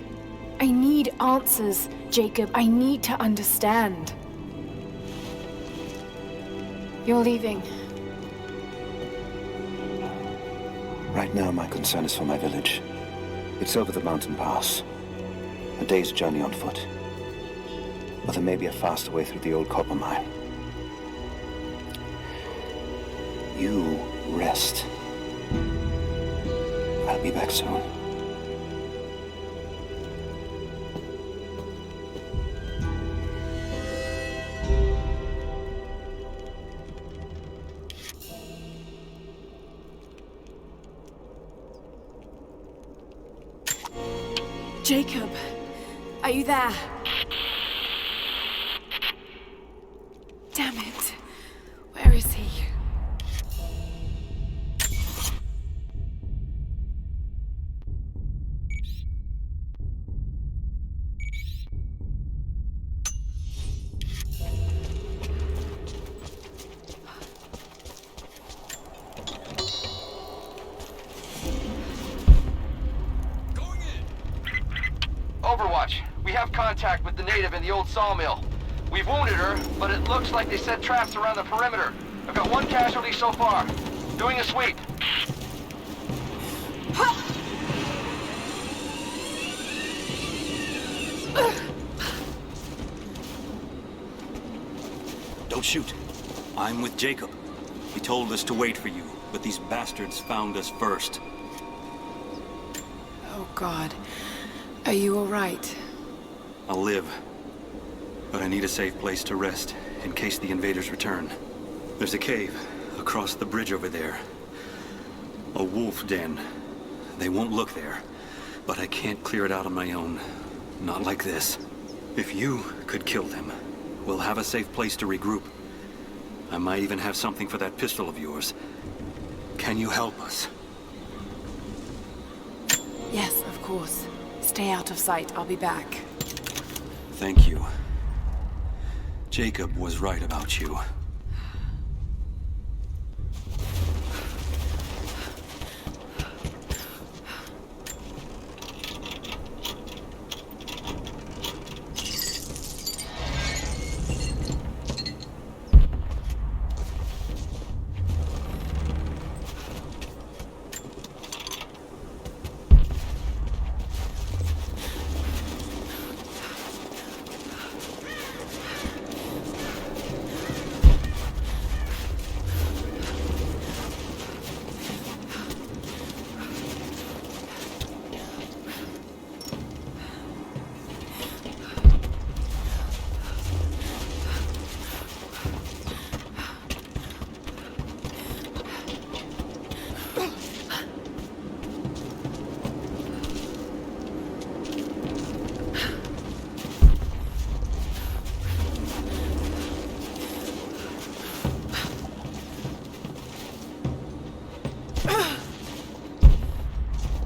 I need answers, Jacob. I need to understand. You're leaving. Right now, my concern is for my village. It's over the mountain pass. A day's journey on foot. But there may be a faster way through the old copper mine. You rest. I'll be back soon. Jacob, are you there? Damn it. Where is he? Overwatch. We have contact with the native in the old sawmill. We've wounded her, but it looks like they set traps around the perimeter. I've got one casualty so far. Doing a sweep. Don't shoot. I'm with Jacob. He told us to wait for you, but these bastards found us first. Oh, God. Are you all right? I'll live. But I need a safe place to rest, in case the invaders return. There's a cave across the bridge over there. A wolf den. They won't look there, but I can't clear it out on my own. Not like this. If you could kill them, we'll have a safe place to regroup. I might even have something for that pistol of yours. Can you help us? Yes, of course. Stay out of sight. I'll be back. Thank you. Jacob was right about you.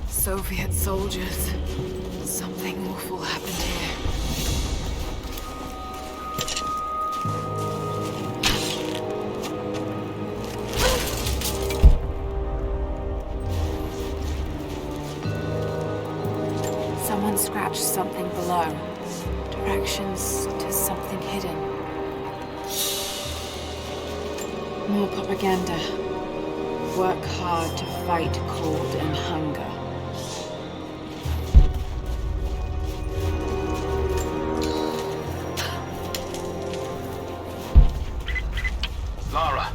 Soviet soldiers. Something awful happened here. Someone scratched something below. Directions to something hidden. More propaganda. Work hard to fight cold and hunger. Lara,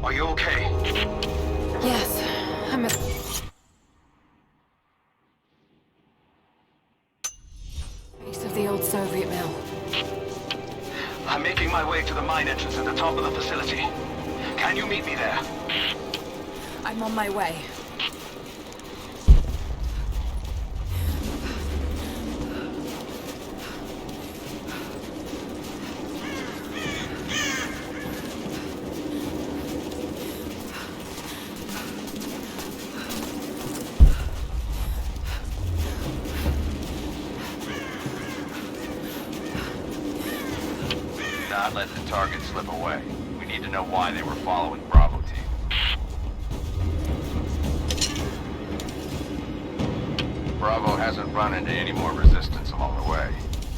are you okay? Yes, I'm at... base of the old Soviet mill. I'm making my way to the mine entrance at the top of the facility. Can you meet me there? I'm on my way. Not let the target slip away. We need to know why they were following Bravo team. Bravo hasn't run into any more resistance along the way,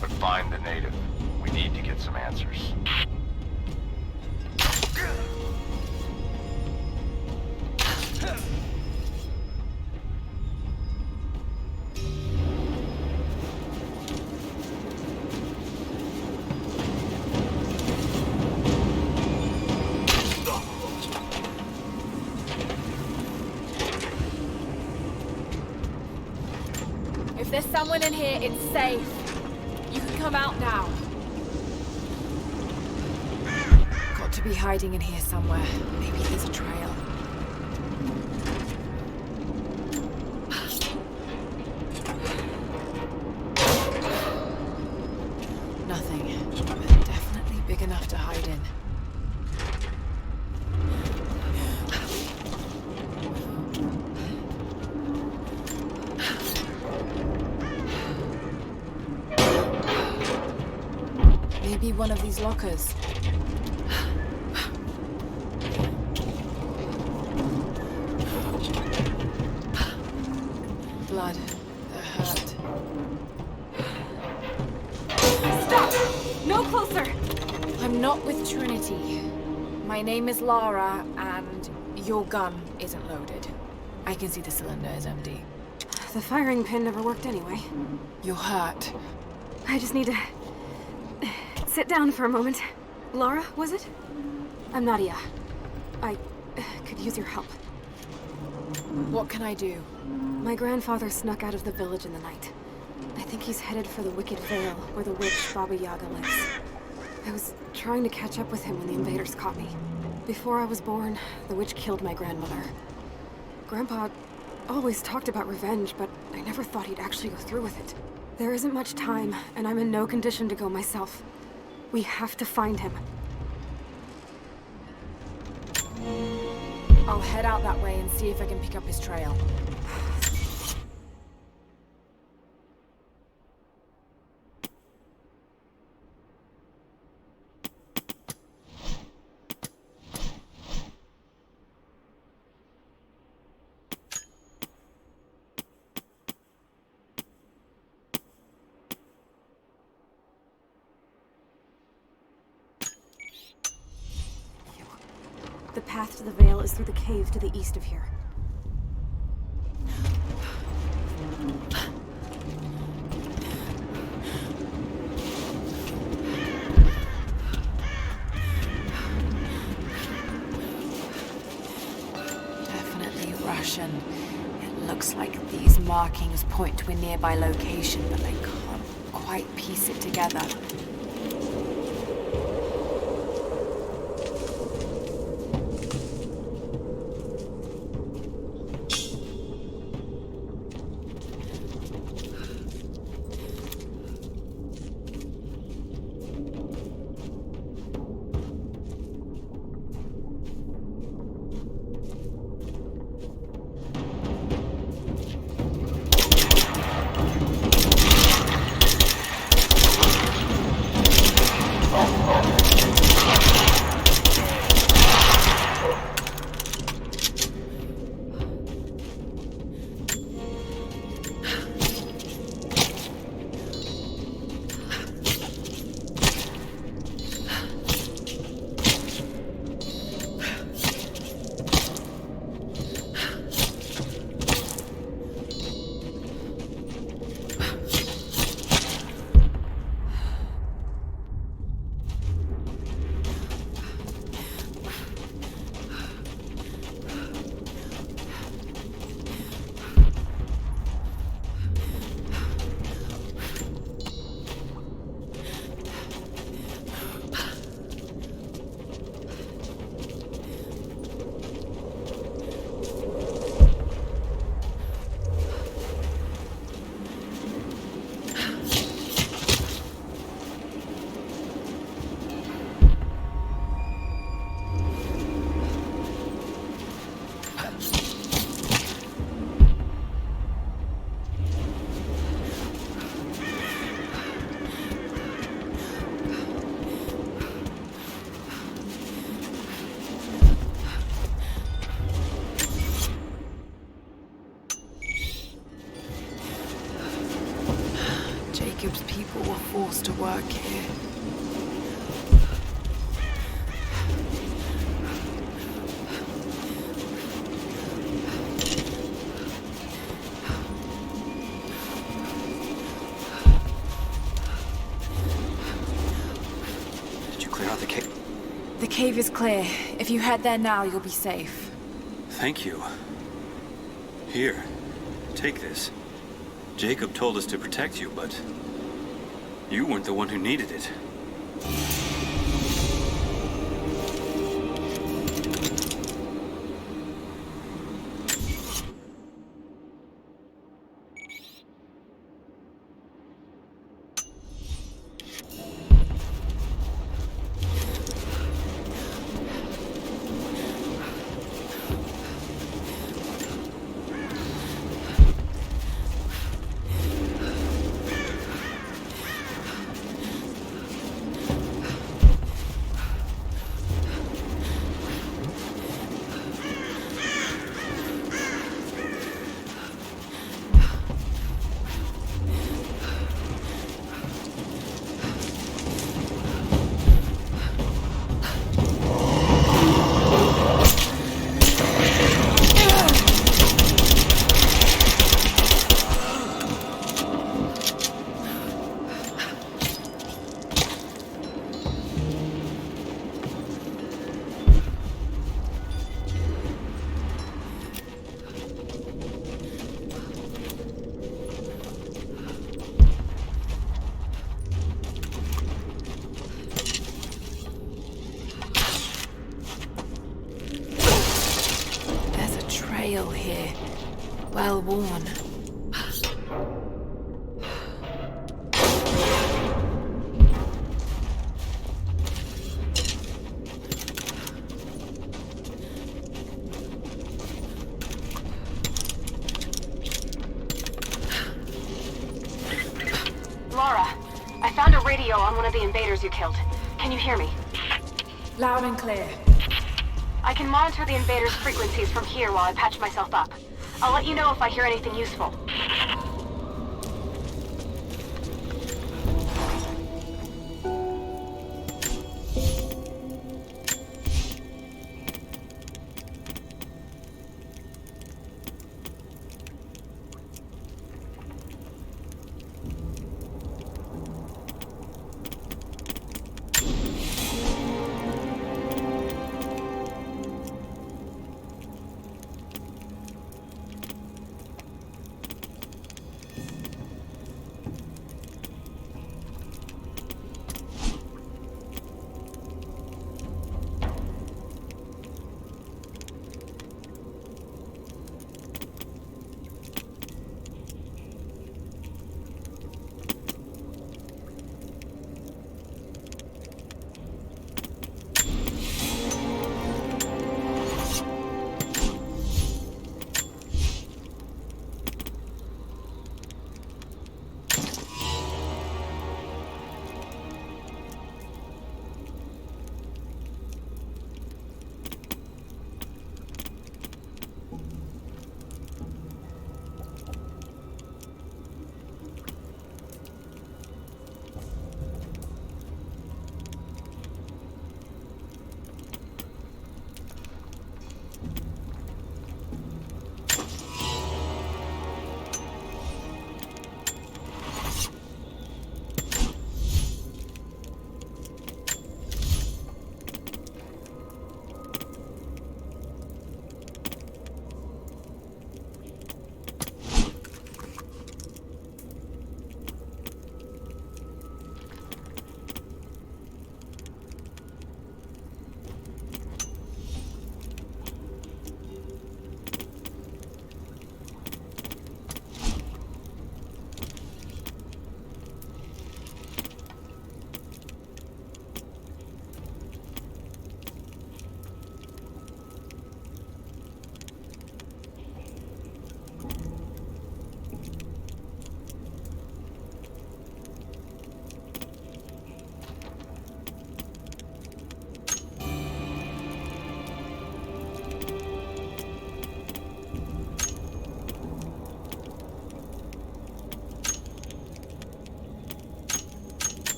but find the native. We need to get some answers. If there's someone in here, it's safe. You can come out now. Got to be hiding in here somewhere. Maybe there's a trail. Nothing. But definitely big enough to hide in. Maybe one of these lockers. Blood. That hurt. closer! I'm not with Trinity. My name is Lara, and your gun isn't loaded. I can see the cylinder is empty. The firing pin never worked anyway. You're hurt. I just need to sit down for a moment. Lara, was it? I'm Nadia. I could use your help. What can I do? My grandfather snuck out of the village in the night. I think he's headed for the Wicked Vale, where the witch Baba Yaga lives. I was trying to catch up with him when the invaders caught me. Before I was born, the witch killed my grandmother. Grandpa always talked about revenge, but I never thought he'd actually go through with it. There isn't much time, and I'm in no condition to go myself. We have to find him. I'll head out that way and see if I can pick up his trail. The path to the Vale is through the cave to the east of here. Definitely Russian. It looks like these markings point to a nearby location, but I can't quite piece it together. Jacob's people were forced to work here. Did you clear out the cave? The cave is clear. If you head there now, you'll be safe. Thank you. Here, take this. Jacob told us to protect you, but you weren't the one who needed it. worn. Lara, I found a radio on one of the invaders you killed. Can you hear me? Loud and clear. I can monitor the invaders' frequencies from here while I patch myself up. I'll let you know if I hear anything useful.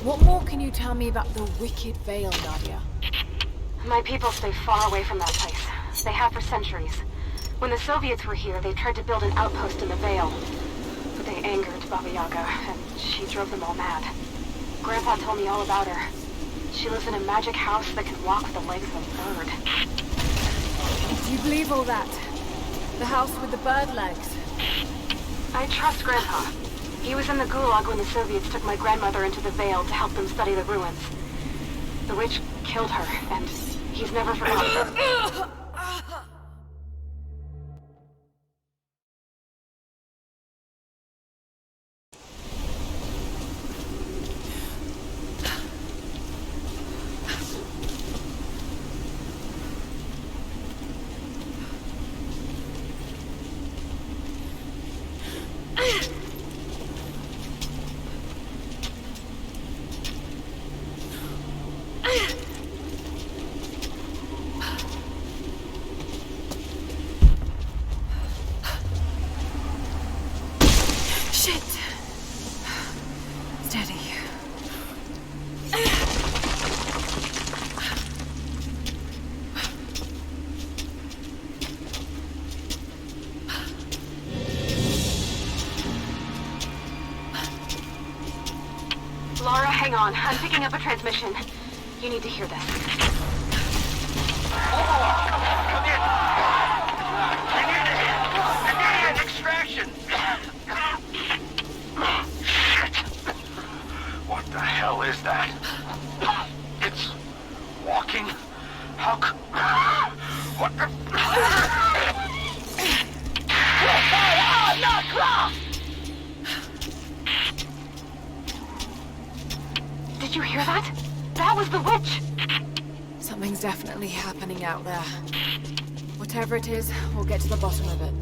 What more can you tell me about the Wicked Veil, Nadia? My people stay far away from that place. They have for centuries. When the Soviets were here, they tried to build an outpost in the Veil. But they angered Baba Yaga, and she drove them all mad. Grandpa told me all about her. She lives in a magic house that can walk with the legs of a bird. Do you believe all that? The house with the bird legs? I trust Grandpa. He was in the Gulag when the Soviets took my grandmother into the Veil to help them study the ruins. The witch killed her, and he's never forgotten her. Lara, hang on. I'm picking up a transmission. You need to hear this. Come in! We need it! Immediate extraction! hell is that? It's walking? How c... What the... Oh, no, Croft! Did you hear that? That was the witch! Something's definitely happening out there. Whatever it is, we'll get to the bottom of it.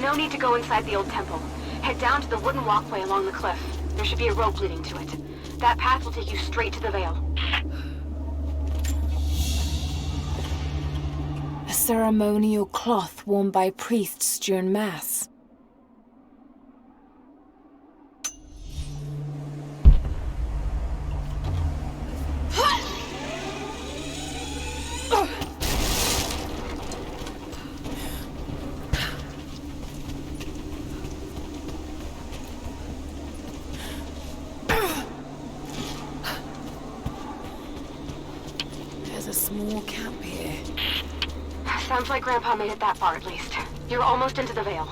No need to go inside the old temple. Head down to the wooden walkway along the cliff. There should be a rope leading to it. That path will take you straight to the Veil. A ceremonial cloth worn by priests during Mass. A small camp here. Sounds like Grandpa made it that far at least. You're almost into the Veil.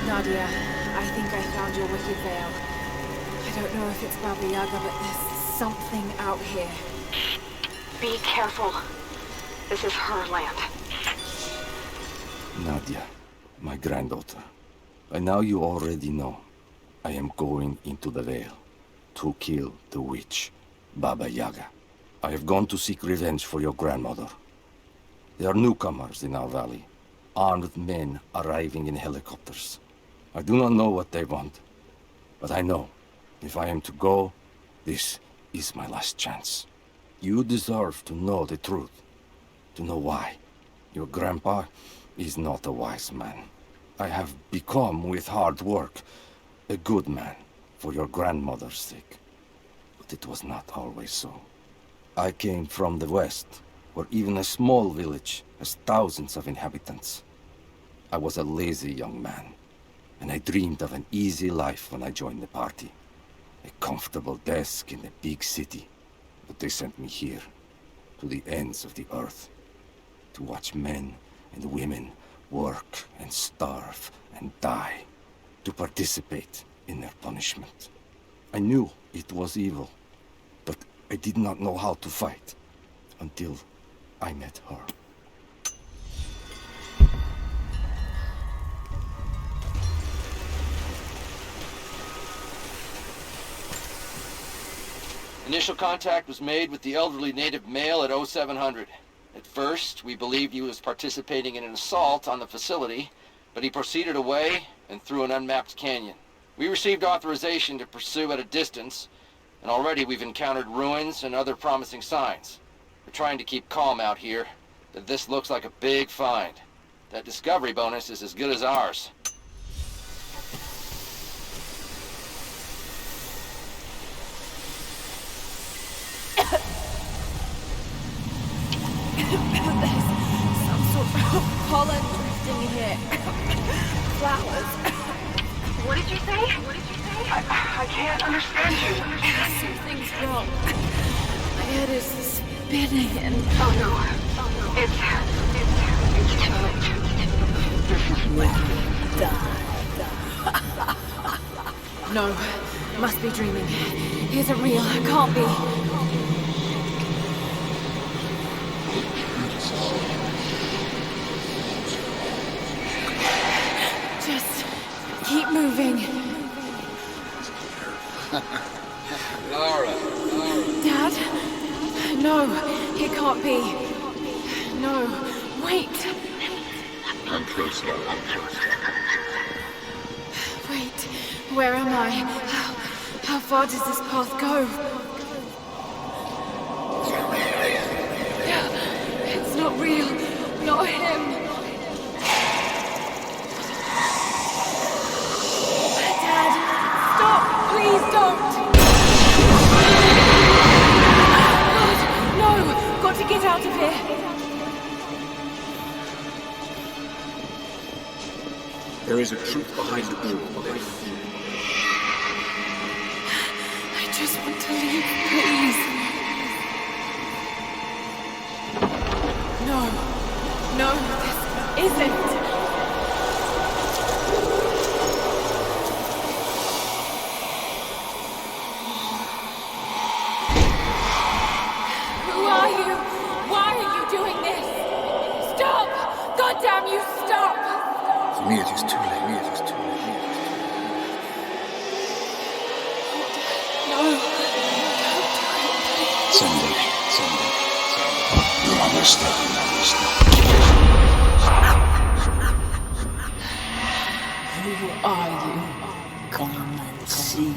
Nadia, I think I found your wicked veil. I don't know if it's Baba Yaga, but there's something out here. Be careful. This is her land. Nadia, my granddaughter. By now you already know. I am going into the Veil to kill the witch, Baba Yaga. I have gone to seek revenge for your grandmother. There are newcomers in our valley, armed men arriving in helicopters. I do not know what they want, but I know if I am to go, this is my last chance. You deserve to know the truth, to know why. Your grandpa is not a wise man. I have become, with hard work, a good man for your grandmother's sake. But it was not always so. I came from the west, where even a small village has thousands of inhabitants. I was a lazy young man, and I dreamed of an easy life when I joined the party. A comfortable desk in a big city. But they sent me here, to the ends of the earth, to watch men and women work and starve and die, to participate in their punishment. I knew it was evil, but I did not know how to fight, until I met her. Initial contact was made with the elderly native male at 0700. At first, we believed he was participating in an assault on the facility, but he proceeded away and through an unmapped canyon. We received authorization to pursue at a distance, and already we've encountered ruins and other promising signs. We're trying to keep calm out here, but this looks like a big find. That discovery bonus is as good as ours. Pollen drifting here. Flowers. What did you say? I can't understand you. Something's wrong. My head is spinning and... Oh no. It's too late. No, must be dreaming. He isn't real. Can't be. Just keep moving. Lara. Dad? No, it can't be. No, wait. I'm closer. Wait, where am I? How far does this path go? It's not real. Not him. Dad, stop! Please don't! God, no! Got to get out of here! There is a truth behind all of this. I just want to leave, please. No, this isn't. Who are you? Why are you doing this? Stop! God damn you, stop! For me, it is too late. No. Someday. You'll understand. Who are you? Come and see.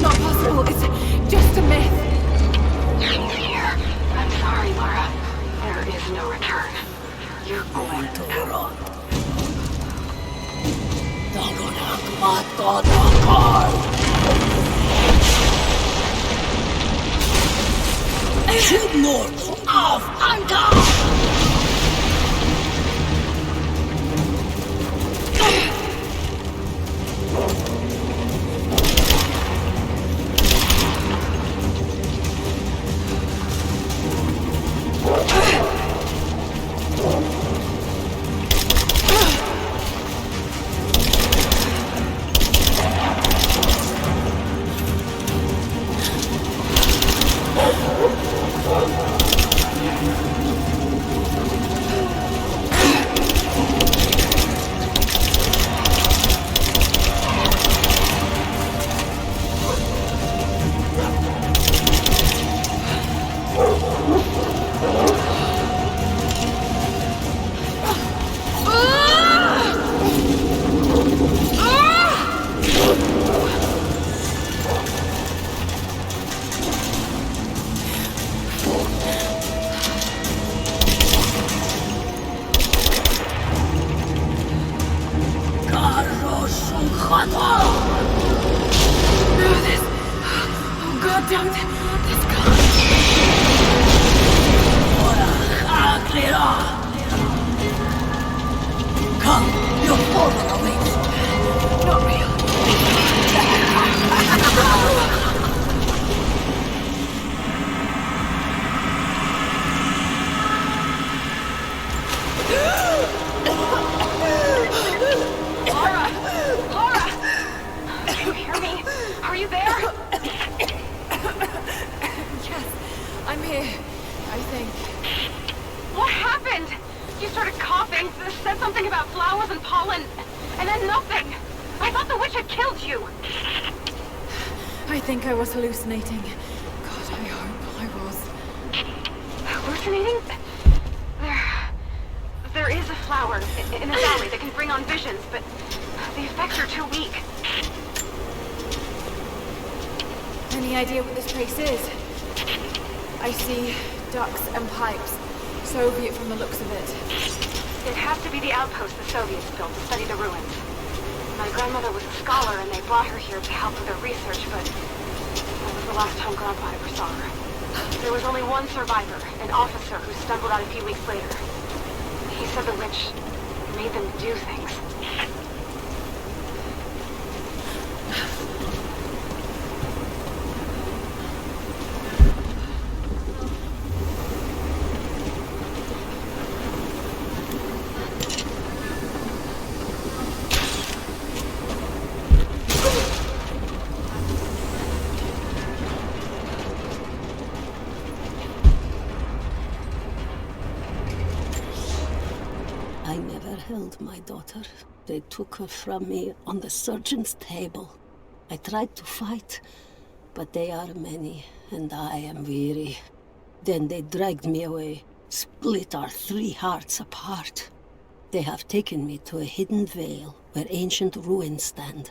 Not possible. It's just a myth. I'm sorry, Lara. There is no return. You're going to run. Shoot north, off, and down! I think I was hallucinating. God, I hope I was. Hallucinating? There is a flower in the valley that can bring on visions, but the effects are too weak. Any idea what this place is? I see ducts and pipes. Soviet from the looks of it. It has to be the outpost the Soviets built to study the ruins. My grandmother was a scholar and they brought her here to help with her research, but that was the last time Grandpa ever saw her. There was only one survivor, an officer who stumbled out a few weeks later. He said the witch made them do things. held my daughter. They took her from me on the surgeon's table. I tried to fight, but they are many, and I am weary. Then they dragged me away, split our 3 hearts apart. They have taken me to a hidden vale where ancient ruins stand.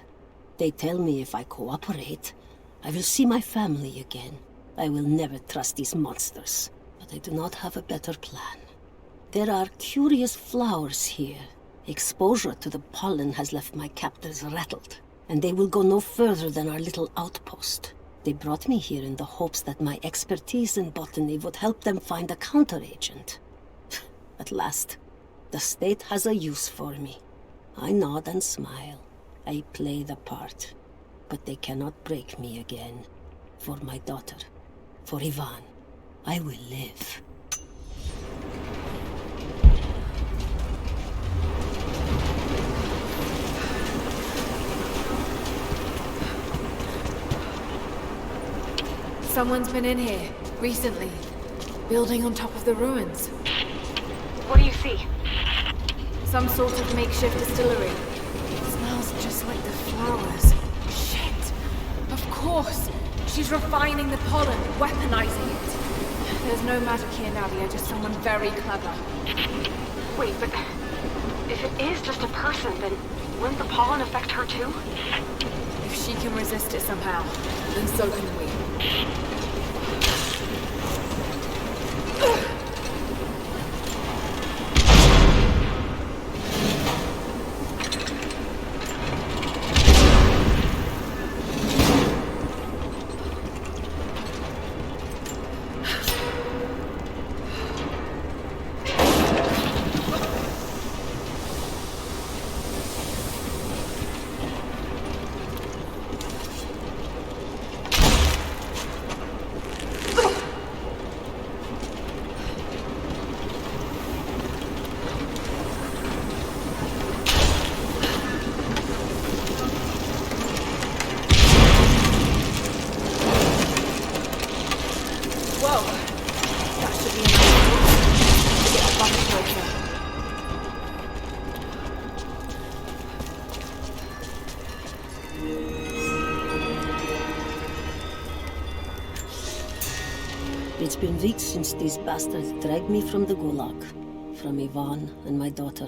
They tell me if I cooperate, I will see my family again. I will never trust these monsters, but I do not have a better plan. There are curious flowers here. Exposure to the pollen has left my captors rattled, and they will go no further than our little outpost. They brought me here in the hopes that my expertise in botany would help them find a counteragent. At last, the state has a use for me. I nod and smile. I play the part. But they cannot break me again. For my daughter, for Ivan, I will live. Someone's been in here, recently. Building on top of the ruins. What do you see? Some sort of makeshift distillery. It smells just like the flowers. Shit! Of course! She's refining the pollen, weaponizing it. There's no magic here, Nadia, just someone very clever. Wait, but if it is just a person, then wouldn't the pollen affect her too? If she can resist it somehow, then so can we. It's been weeks since these bastards dragged me from the Gulag, from Ivan and my daughter,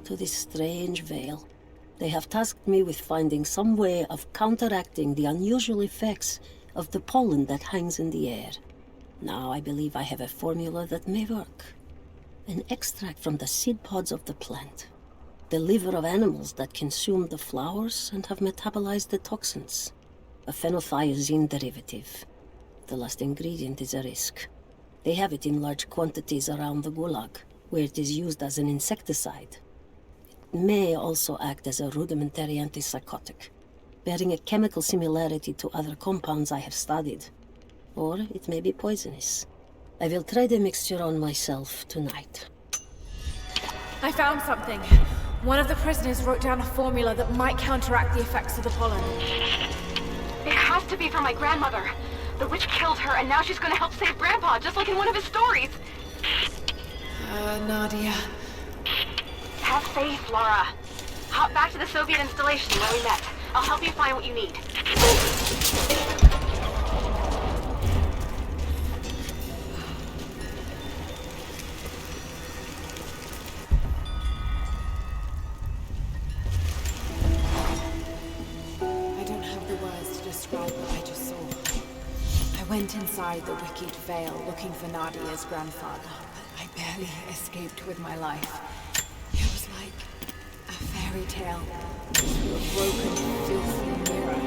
to this strange vale. They have tasked me with finding some way of counteracting the unusual effects of the pollen that hangs in the air. Now I believe I have a formula that may work. An extract from the seed pods of the plant. The liver of animals that consume the flowers and have metabolized the toxins. A phenothiazine derivative. The last ingredient is a risk. They have it in large quantities around the Gulag, where it is used as an insecticide. It may also act as a rudimentary antipsychotic, bearing a chemical similarity to other compounds I have studied. Or it may be poisonous. I will try the mixture on myself tonight. I found something. One of the prisoners wrote down a formula that might counteract the effects of the pollen. It has to be for my grandmother. The witch killed her, and now she's gonna help save Grandpa, just like in one of his stories. Nadia. Have faith, Laura. Hop back to the Soviet installation where we met. I'll help you find what you need. I don't have the words to describe what I just saw. I went inside the wicked vale looking for Nadia's grandfather, but I barely escaped with my life. It was like a fairy tale through a broken, filthy mirror.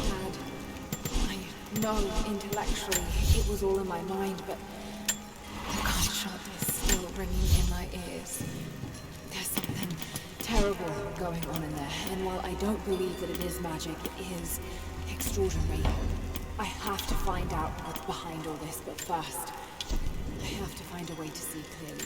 Dad, I know intellectually it was all in my mind, but the gunshot is still ringing in my ears. There's something terrible going on in there, and while I don't believe that it is magic, it is extraordinary. I have to find out what's behind all this, but first, I have to find a way to see clearly.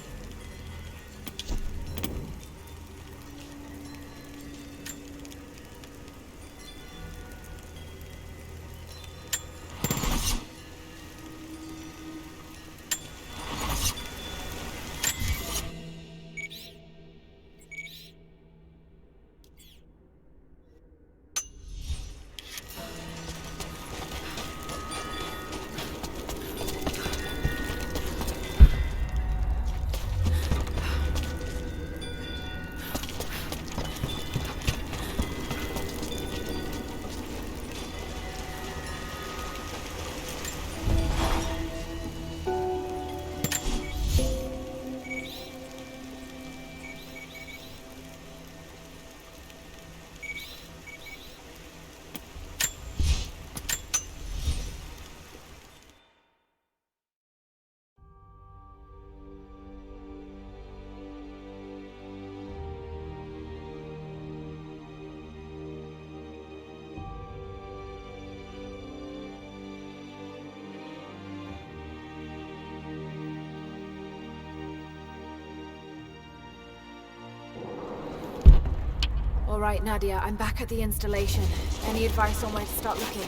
All right, Nadia, I'm back at the installation. Any advice on where to start looking?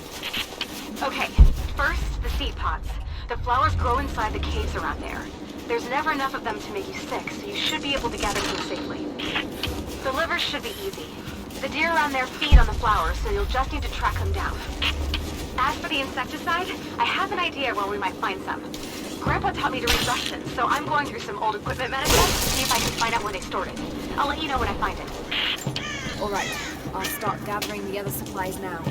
Okay, first, the seed pods. The flowers grow inside the caves around there. There's never enough of them to make you sick, so you should be able to gather them safely. The livers should be easy. The deer around there feed on the flowers, so you'll just need to track them down. As for the insecticide, I have an idea where we might find some. Grandpa taught me to read Russian, so I'm going through some old equipment manifests to see if I can find out where they stored it. I'll let you know when I find it. All right, I'll start gathering the other supplies now.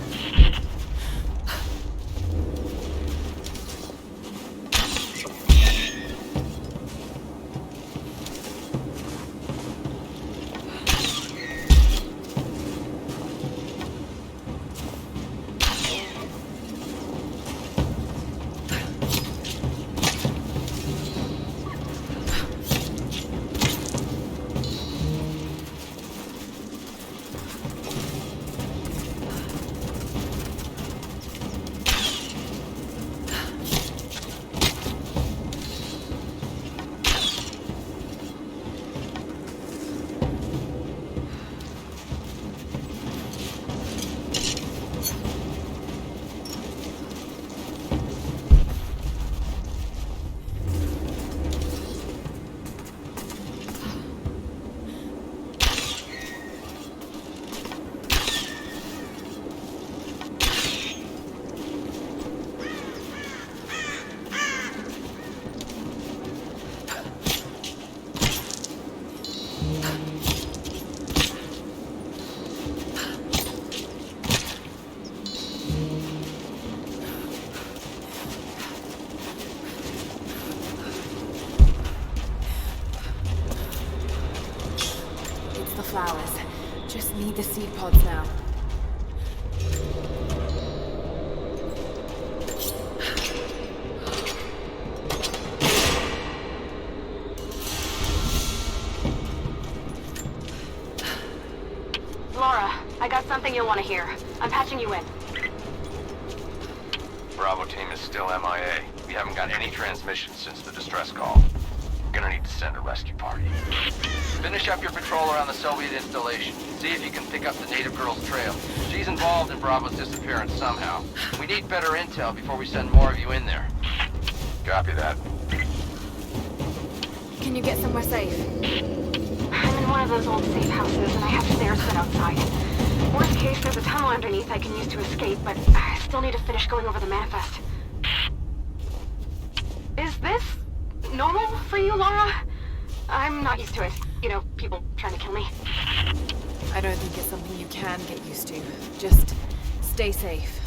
Flowers. Just need the seed pods now. Laura, I got something you'll want to hear. I'm patching you in. Bravo team is still MIA. We haven't got any transmissions since the distress call. We're gonna need to send a rescue party. Finish up your patrol around the Soviet installation. See if you can pick up the native girl's trail. She's involved in Bravo's disappearance somehow. We need better intel before we send more of you in there. Copy that. Can you get somewhere safe? I'm in one of those old safe houses, and I have stairs set outside. Worst case, there's a tunnel underneath I can use to escape, but I still need to finish going over the manifest. Is this normal for you, Laura? I'm not used to it. You know, people trying to kill me. I don't think it's something you can get used to. Just stay safe.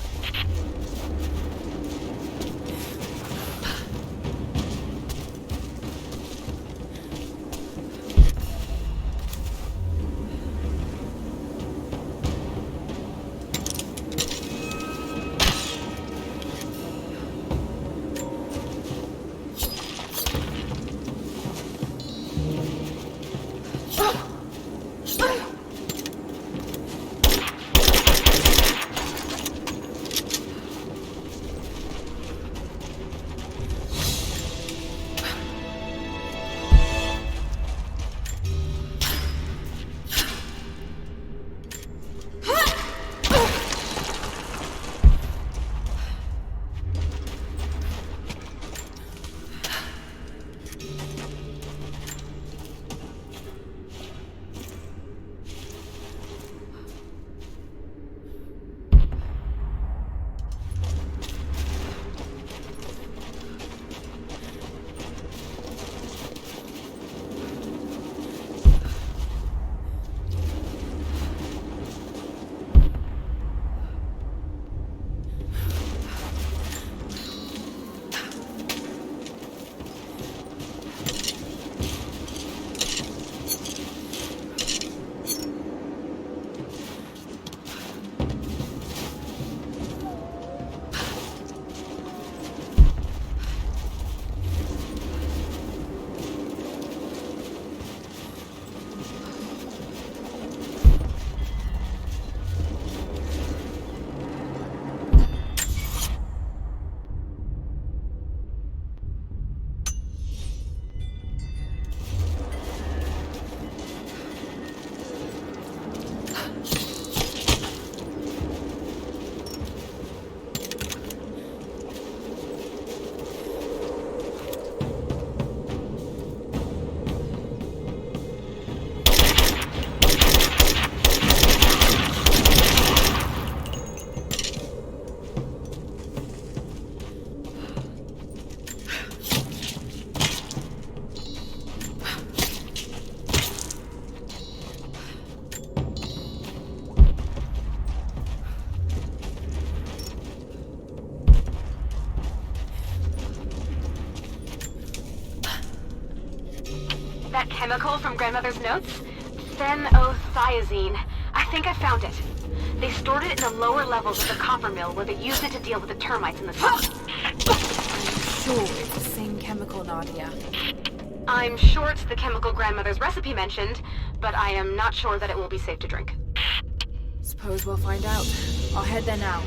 That chemical from Grandmother's notes? Phenothiazine. I think I found it. They stored it in the lower levels of the copper mill where they used it to deal with the termites in the top. I'm sure it's the same chemical, Nadia. I'm sure it's the chemical Grandmother's recipe mentioned, but I am not sure that it will be safe to drink. Suppose we'll find out. I'll head there now.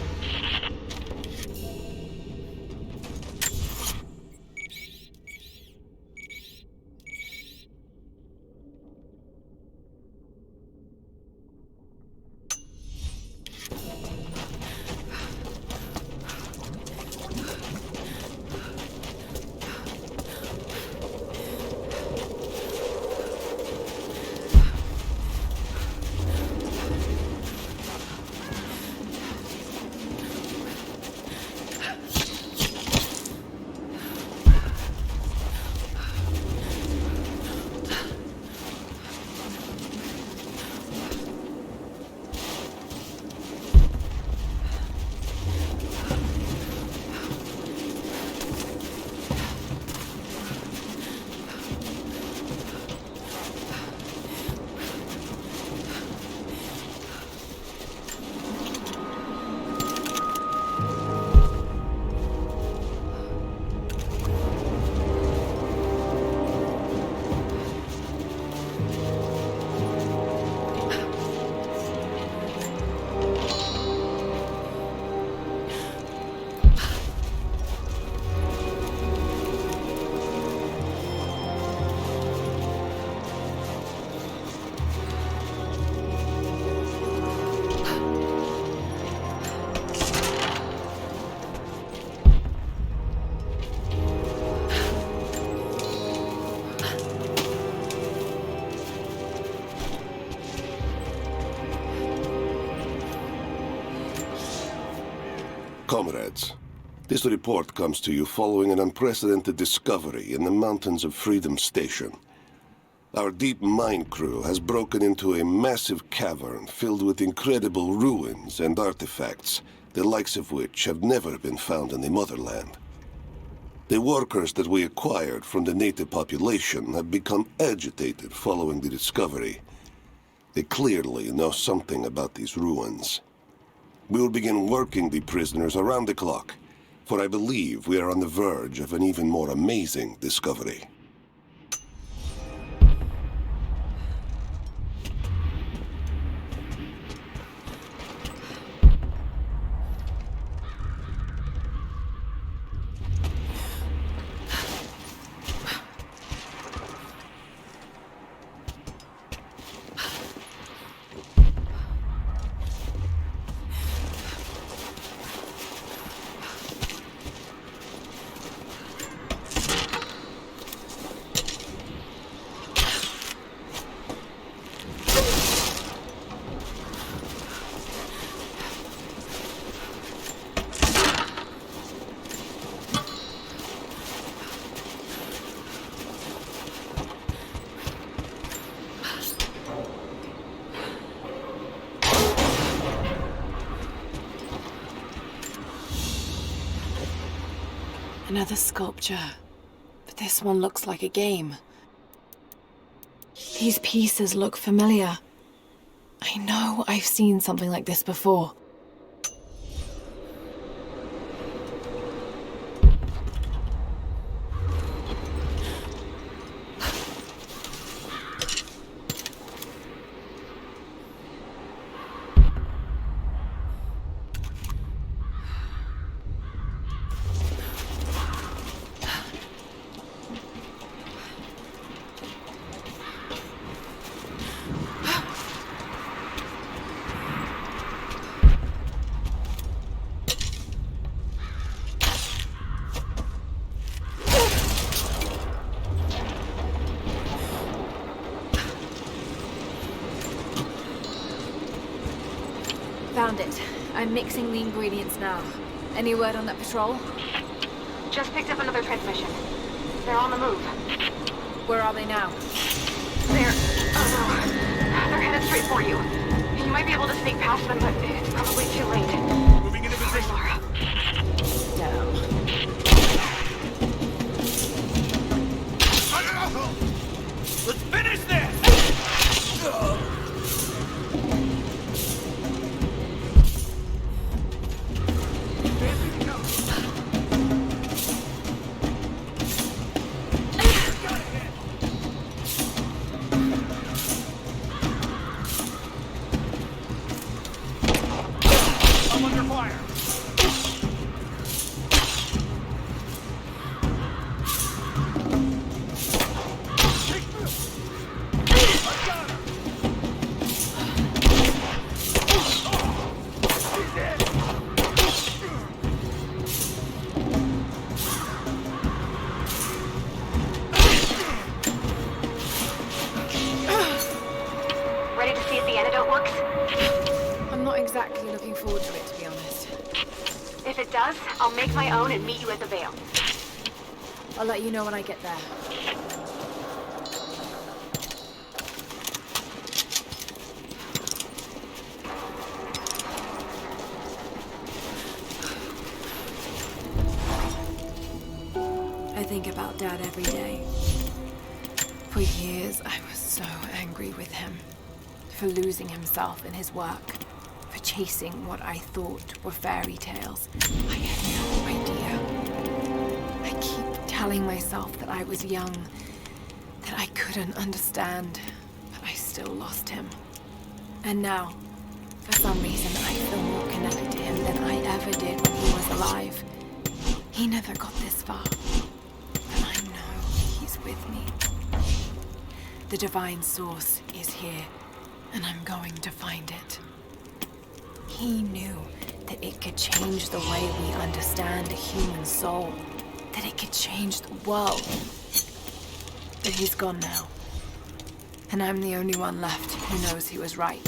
Comrades, this report comes to you following an unprecedented discovery in the mountains of Freedom Station. Our deep mine crew has broken into a massive cavern filled with incredible ruins and artifacts, the likes of which have never been found in the motherland. The workers that we acquired from the native population have become agitated following the discovery. They clearly know something about these ruins. We will begin working the prisoners around the clock, for I believe we are on the verge of an even more amazing discovery. Another sculpture, but this one looks like a game. These pieces look familiar. I know I've seen something like this before. Found it. I'm mixing the ingredients now. Any word on that patrol? Just picked up another transmission. They're on the move. Where are they now? They're headed straight for you. You might be able to sneak past them, but it's probably too late. Moving into position. Lara. Let's does, I'll make my own and meet you at the Vale. I'll let you know when I get there. I think about Dad every day. For years, I was so angry with him. For losing himself in his work. For chasing what I thought were fairy tales. I had no idea. I keep telling myself that I was young, that I couldn't understand, but I still lost him. And now, for some reason, I feel more connected to him than I ever did when he was alive. He never got this far, but I know he's with me. The divine source is here, and I'm going to find it. He knew that it could change the way we understand a human soul, that it could change the world. But he's gone now, and I'm the only one left who knows he was right.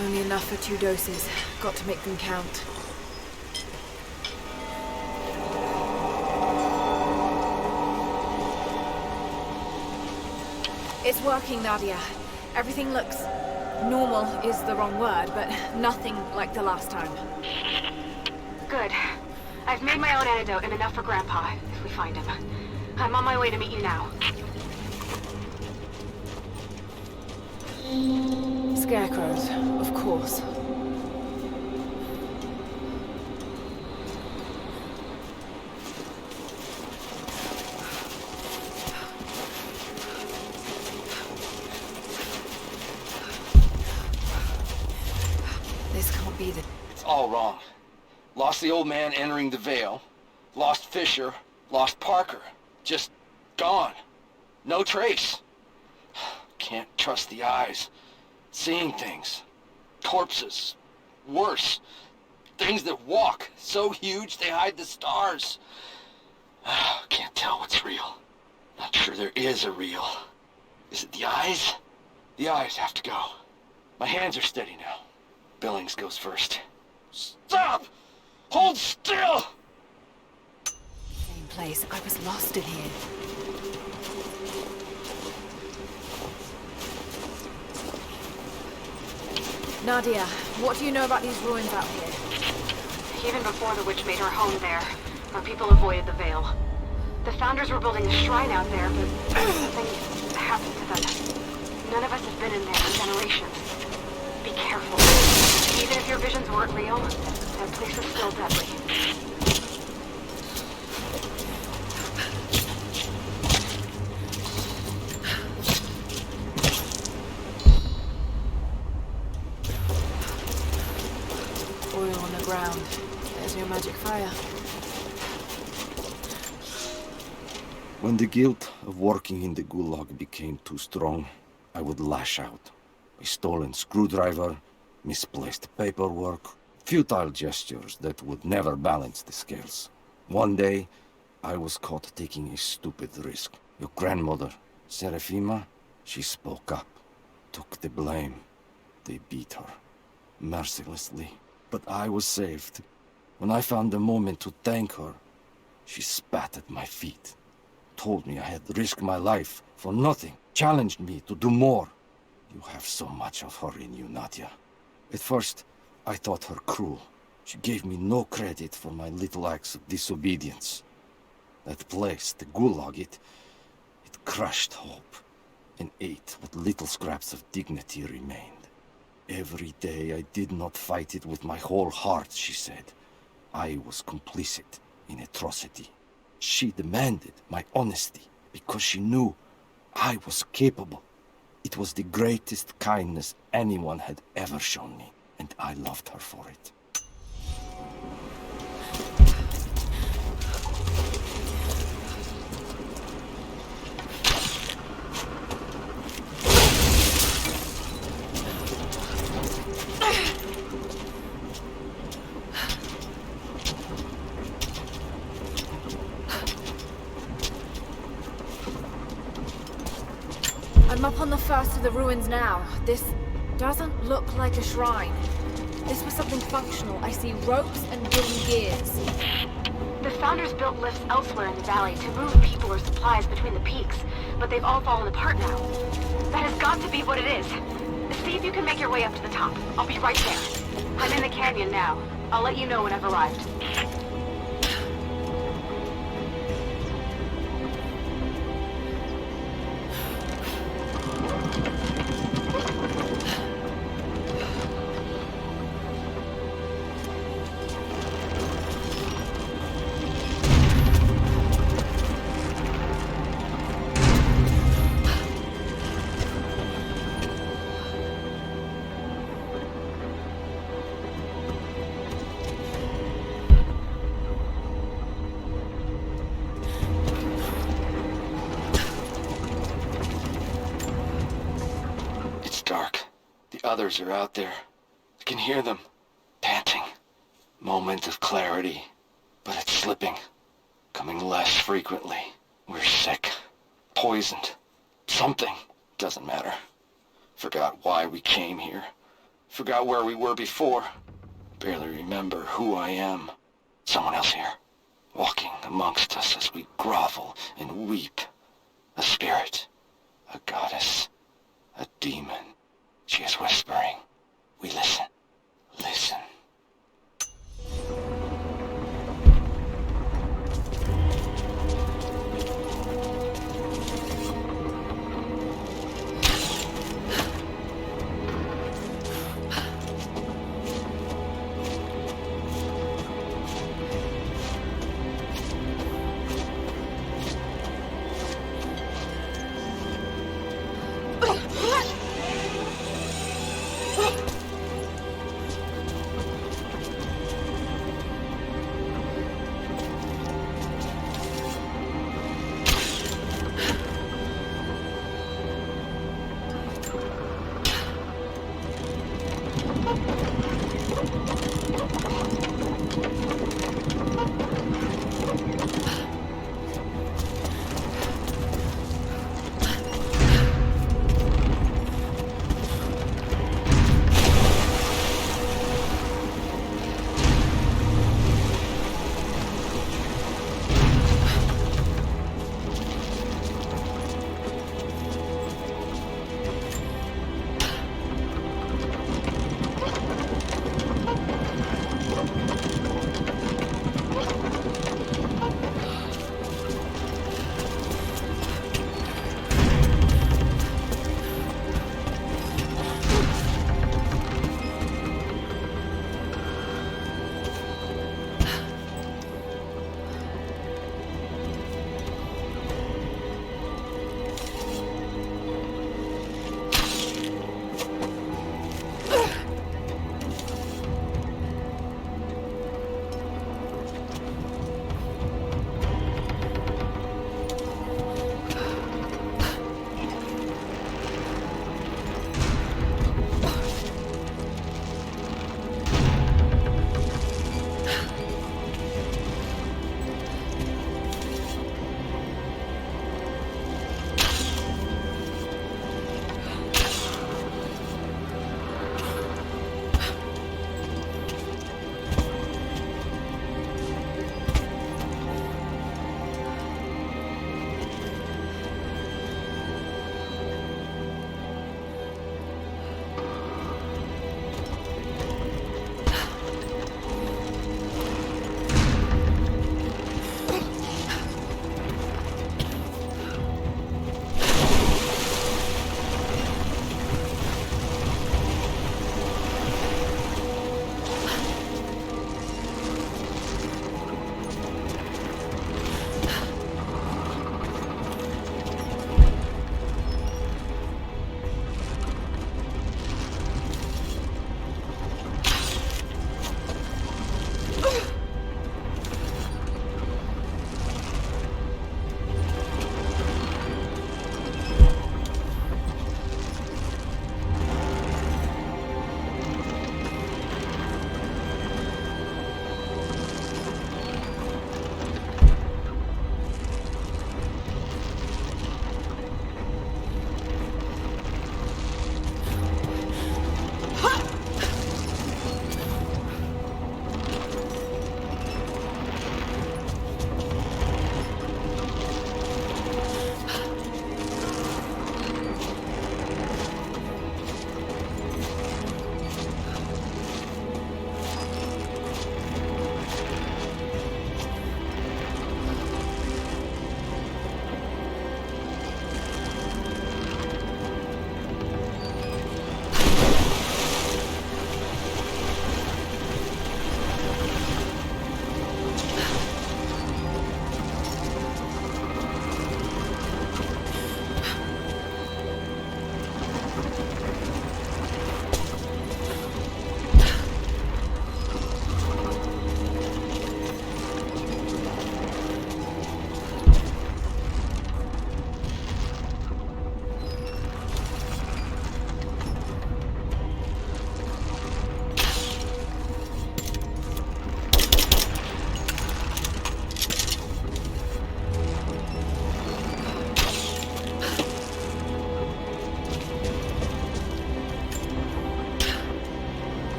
Only enough for 2 doses. Got to make them count. It's working, Nadia. Everything looks... normal is the wrong word, but nothing like the last time. Good. I've made my own antidote and enough for Grandpa, if we find him. I'm on my way to meet you now. Scarecrows, of course. This can't be the... It's all wrong. Lost the old man entering the Vale. Lost Fisher. Lost Parker. Just gone. No trace. Can't trust the eyes. Seeing things. Corpses. Worse. Things that walk. So huge they hide the stars. Can't tell what's real. Not sure there is a real. Is it the eyes? The eyes have to go. My hands are steady now. Billings goes first. Stop! Hold still! Same place. I was lost in here. Nadia, what do you know about these ruins out here? Even before the witch made her home there, our people avoided the Vale. The Founders were building a shrine out there, but something happened to them. None of us have been in there in generations. Be careful. Even if your visions weren't real, that place is still deadly. Oil on the ground. There's your magic fire. When the guilt of working in the Gulag became too strong, I would lash out. A stolen screwdriver, misplaced paperwork, futile gestures that would never balance the scales. One day, I was caught taking a stupid risk. Your grandmother, Serafima, she spoke up, took the blame. They beat her, mercilessly. But I was saved. When I found the moment to thank her, she spat at my feet, told me I had risked my life for nothing, challenged me to do more. You have so much of her in you, Nadia. At first, I thought her cruel. She gave me no credit for my little acts of disobedience. That place, the Gulag, it crushed hope and ate what little scraps of dignity remained. Every day I did not fight it with my whole heart, she said. I was complicit in atrocity. She demanded my honesty because she knew I was capable. It was the greatest kindness anyone had ever shown me, and I loved her for it. I'm up on the first of the ruins now. This doesn't look like a shrine. This was something functional. I see ropes and wooden gears. The Founders built lifts elsewhere in the valley to move people or supplies between the peaks, but they've all fallen apart now. That has got to be what it is. See if you can make your way up to the top. I'll be right there. I'm in the canyon now. I'll let you know when I've arrived. Others are out there. I can hear them, panting. Moment of clarity, but it's slipping, coming less frequently. We're sick, poisoned, something. Doesn't matter. Forgot why we came here. Forgot where we were before. Barely remember who I am. Someone else here, walking amongst us as we grovel and weep. A spirit, a goddess, a demon. She is whispering. We listen. Listen.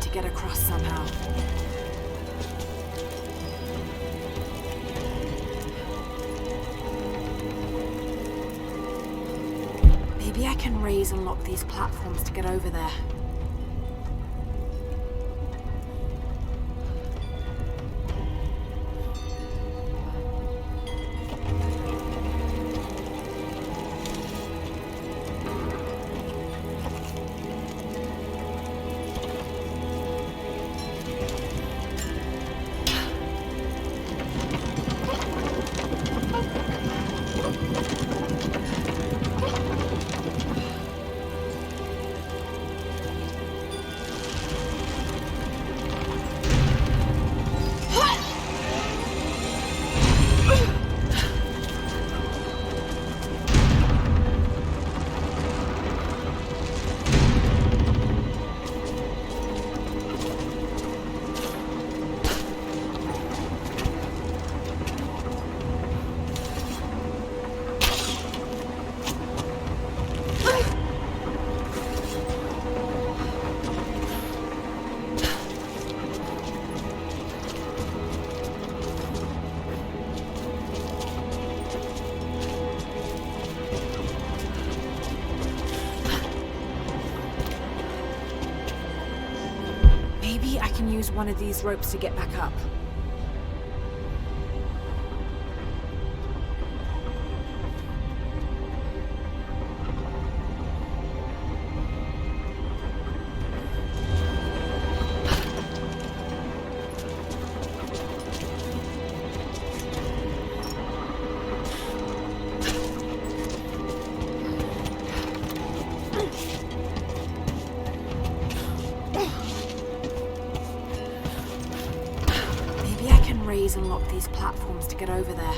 need to get across somehow. Maybe I can raise and lock these platforms to get over there. Use one of these ropes to get back up. Raise and lock these platforms to get over there.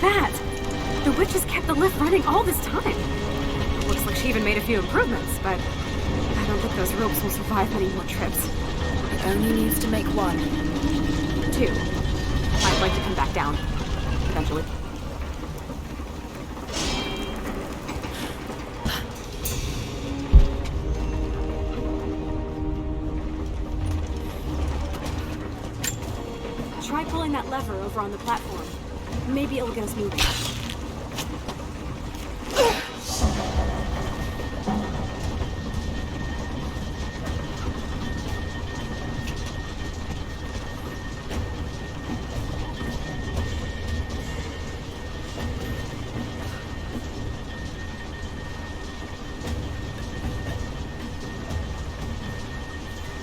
that? The witch has kept the lift running all this time. Looks like she even made a few improvements, but I don't think those ropes will survive many more trips. It only needs to make one. 2. I'd like to come back down. Eventually. Try pulling that lever over on the platform. Maybe it'll get us moving.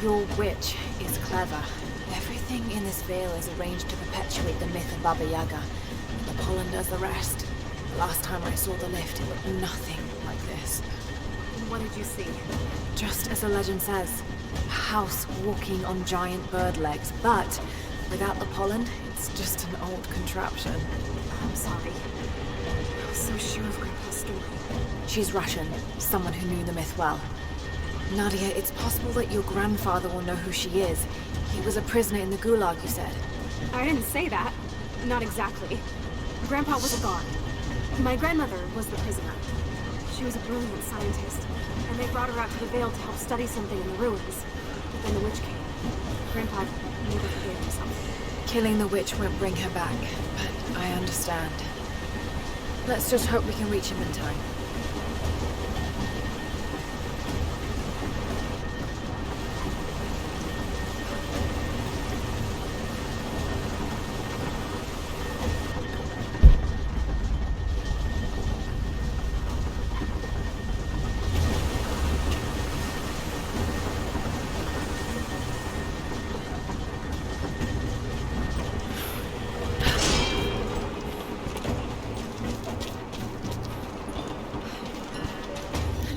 Your witch is clever. Everything in this veil is arranged to perpetuate the myth of Baba Yaga. The pollen does the rest. The last time I saw the lift, it looked nothing like this. What did you see? Just as the legend says, a house walking on giant bird legs, but without the pollen, it's just an old contraption. I'm sorry. I was so sure of Grandpa's story. She's Russian, someone who knew the myth well. Nadia, it's possible that your grandfather will know who she is. He was a prisoner in the Gulag, you said. I didn't say that. Not exactly. Grandpa was a guard. My grandmother was the prisoner. She was a brilliant scientist, and they brought her out to the Vale to help study something in the ruins. But then the witch came. Grandpa never forgave himself. Killing the witch won't bring her back, but I understand. Let's just hope we can reach him in time.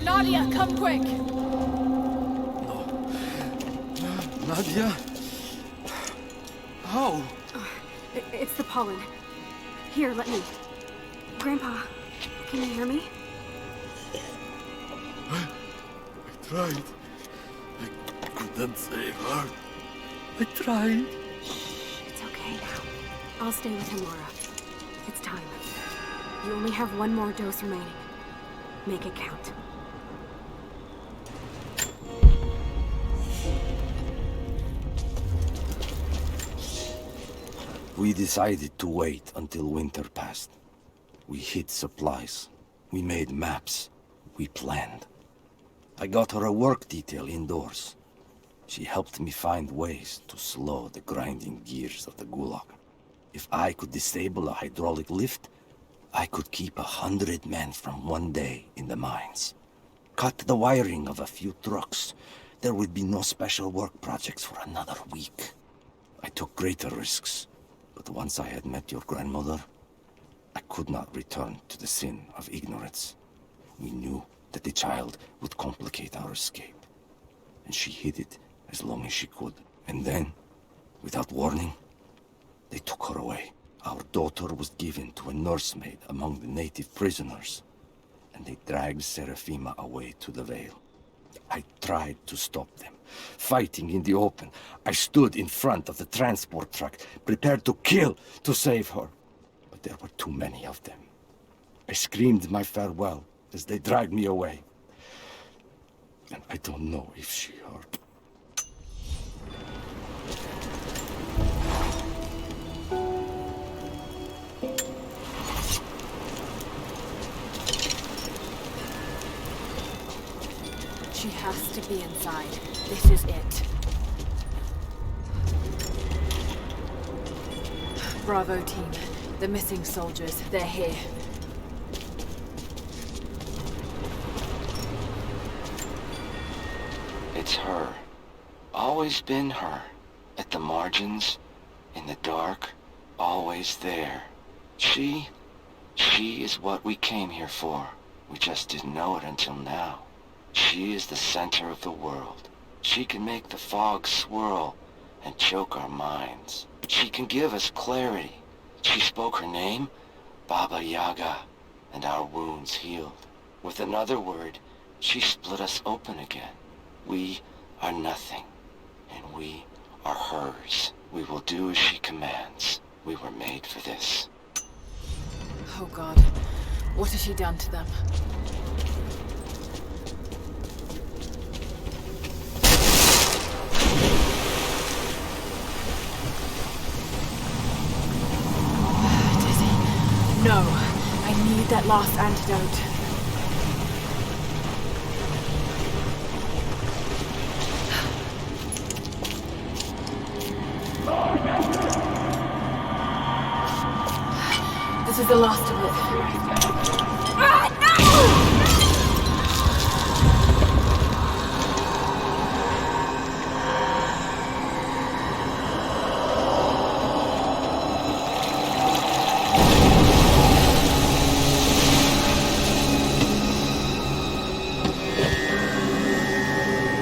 Nadia, come quick! Nadia? How? It's the pollen. Here, let me. Grandpa, can you hear me? I tried. I couldn't save her. I tried. It's okay now. I'll stay with him, Laura. It's time. You only have one more dose remaining. Make it count. We decided to wait until winter passed. We hid supplies. We made maps. We planned. I got her a work detail indoors. She helped me find ways to slow the grinding gears of the Gulag. If I could disable a hydraulic lift, I could keep 100 men from one day in the mines. Cut the wiring of a few trucks. There would be no special work projects for another week. I took greater risks. But once I had met your grandmother, I could not return to the sin of ignorance. We knew that the child would complicate our escape, and she hid it as long as she could. And then, without warning, they took her away. Our daughter was given to a nursemaid among the native prisoners, and they dragged Serafima away to the Vale. I tried to stop them, fighting in the open. I stood in front of the transport truck, prepared to kill to save her. But there were too many of them. I screamed my farewell as they dragged me away. And I don't know if she heard. She has to be inside. This is it. Bravo team. The missing soldiers, they're here. It's her. Always been her. At the margins, in the dark, always there. She is what we came here for. We just didn't know it until now. She is the center of the world. She can make the fog swirl and choke our minds. She can give us clarity. She spoke her name, Baba Yaga, and our wounds healed. With another word, she split us open again. We are nothing, and we are hers. We will do as she commands. We were made for this. Oh God, what has she done to them? Dizzy, no. I need that last antidote. This is the last of it. Ah, no!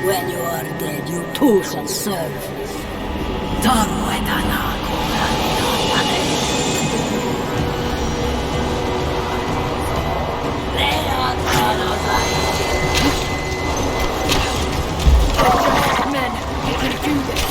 When you are dead, you too shall serve. Men, you can do this.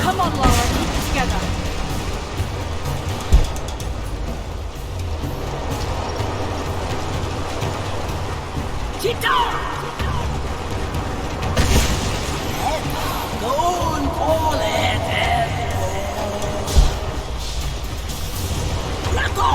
Come on, Lara, keep it together. Don't call it. Let go.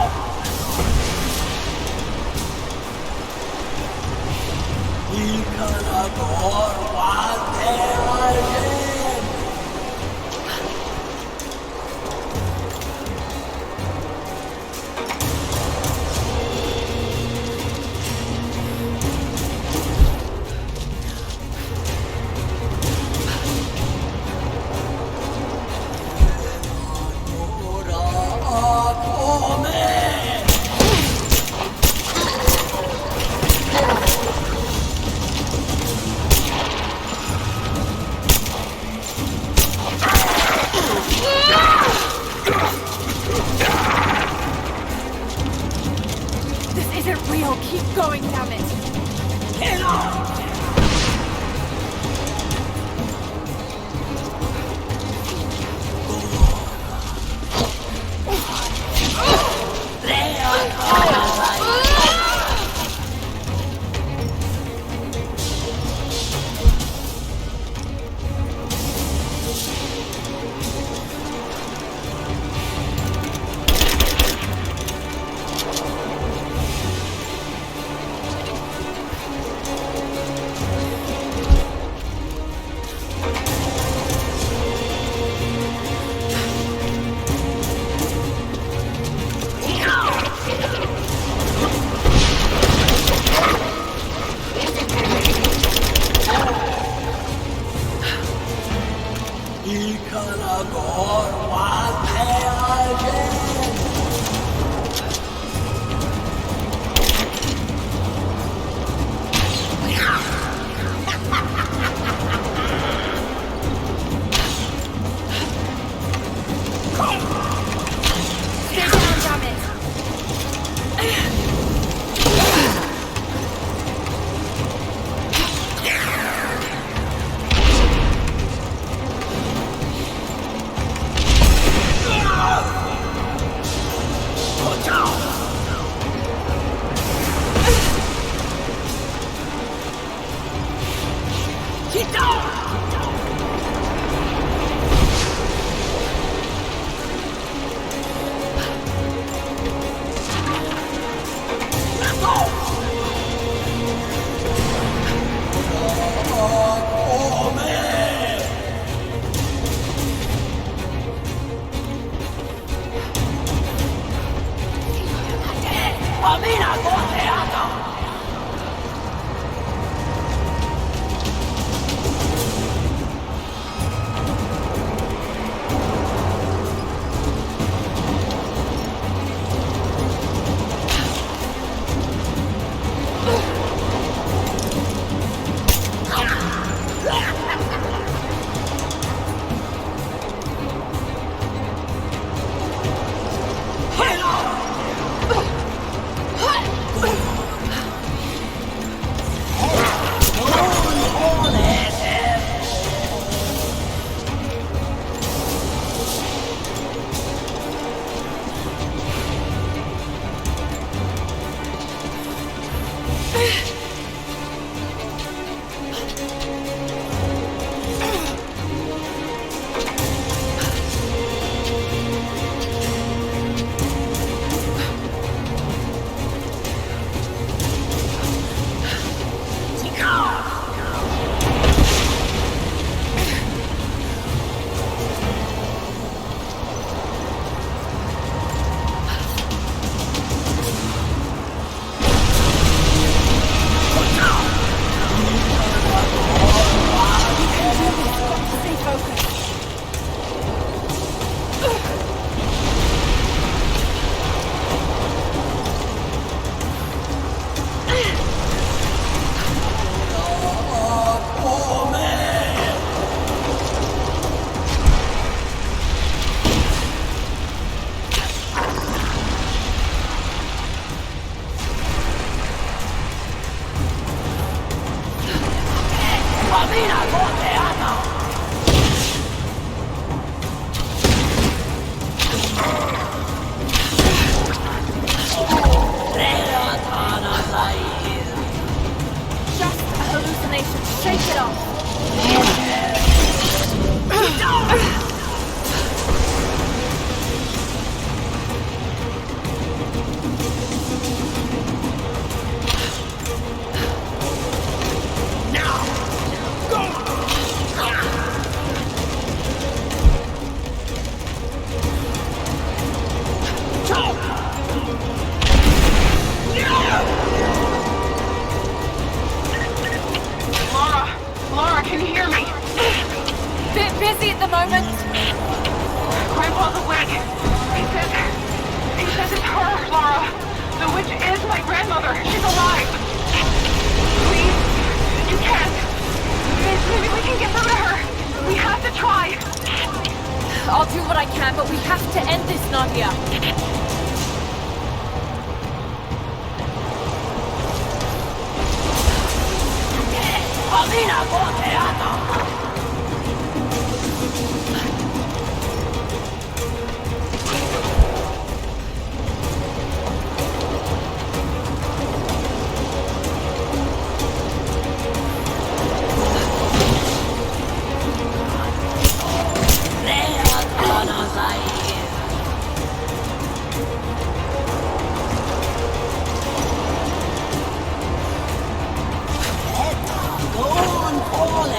Go on, Paul.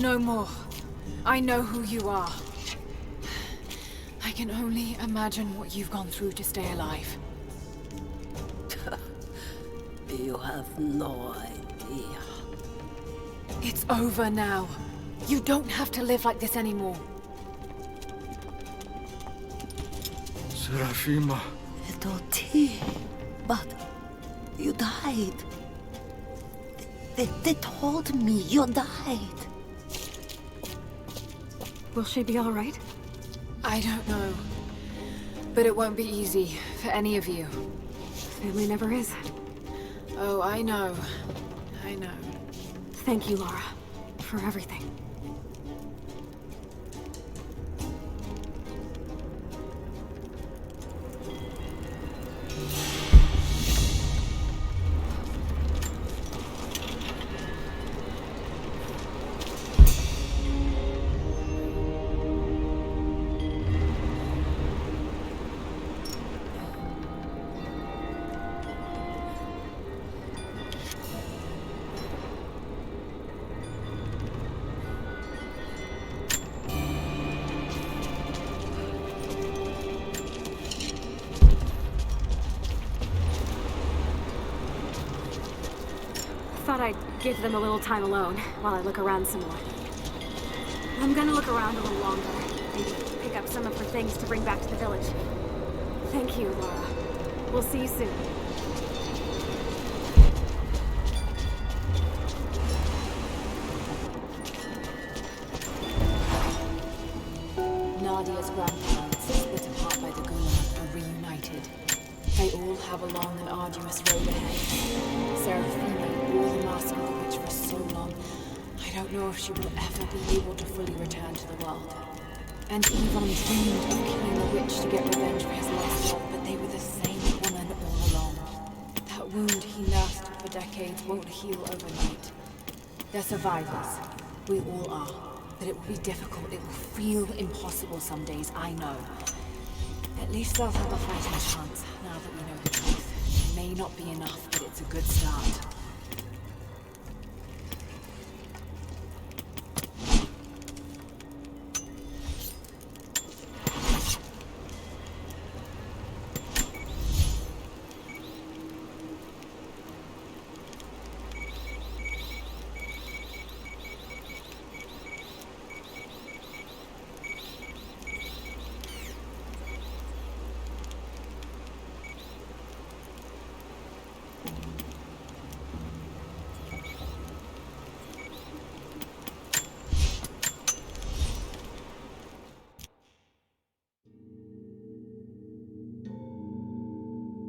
no more. I know who you are. I can only imagine what you've gone through to stay alive. You have no idea. It's over now. You don't have to live like this anymore. Serafima. Doti, but you died. They told me you died. Will she be all right? I don't know. But it won't be easy for any of you. Family never is. Oh, I know. I know. Thank you, Lara, for everything. Thought I'd give them a little time alone while I look around some more. I'm gonna look around a little longer. Maybe pick up some of her things to bring back to the village. Thank you, Lara. We'll see you soon. Nadia's grandparents, split apart by the Gulag, are reunited. They all have a long and arduous road ahead. Serafina wore the mask of the witch for so long, I don't know if she will ever be able to fully return to the world. And Ivan dreamed of killing the witch to get revenge for his lost love, but they were the same woman all along. That wound he nursed for decades won't heal overnight. They're survivors. We all are. But it will be difficult. It will feel impossible some days, I know. At least they'll have a fighting chance, now that we know the truth. It may not be enough, but it's a good start.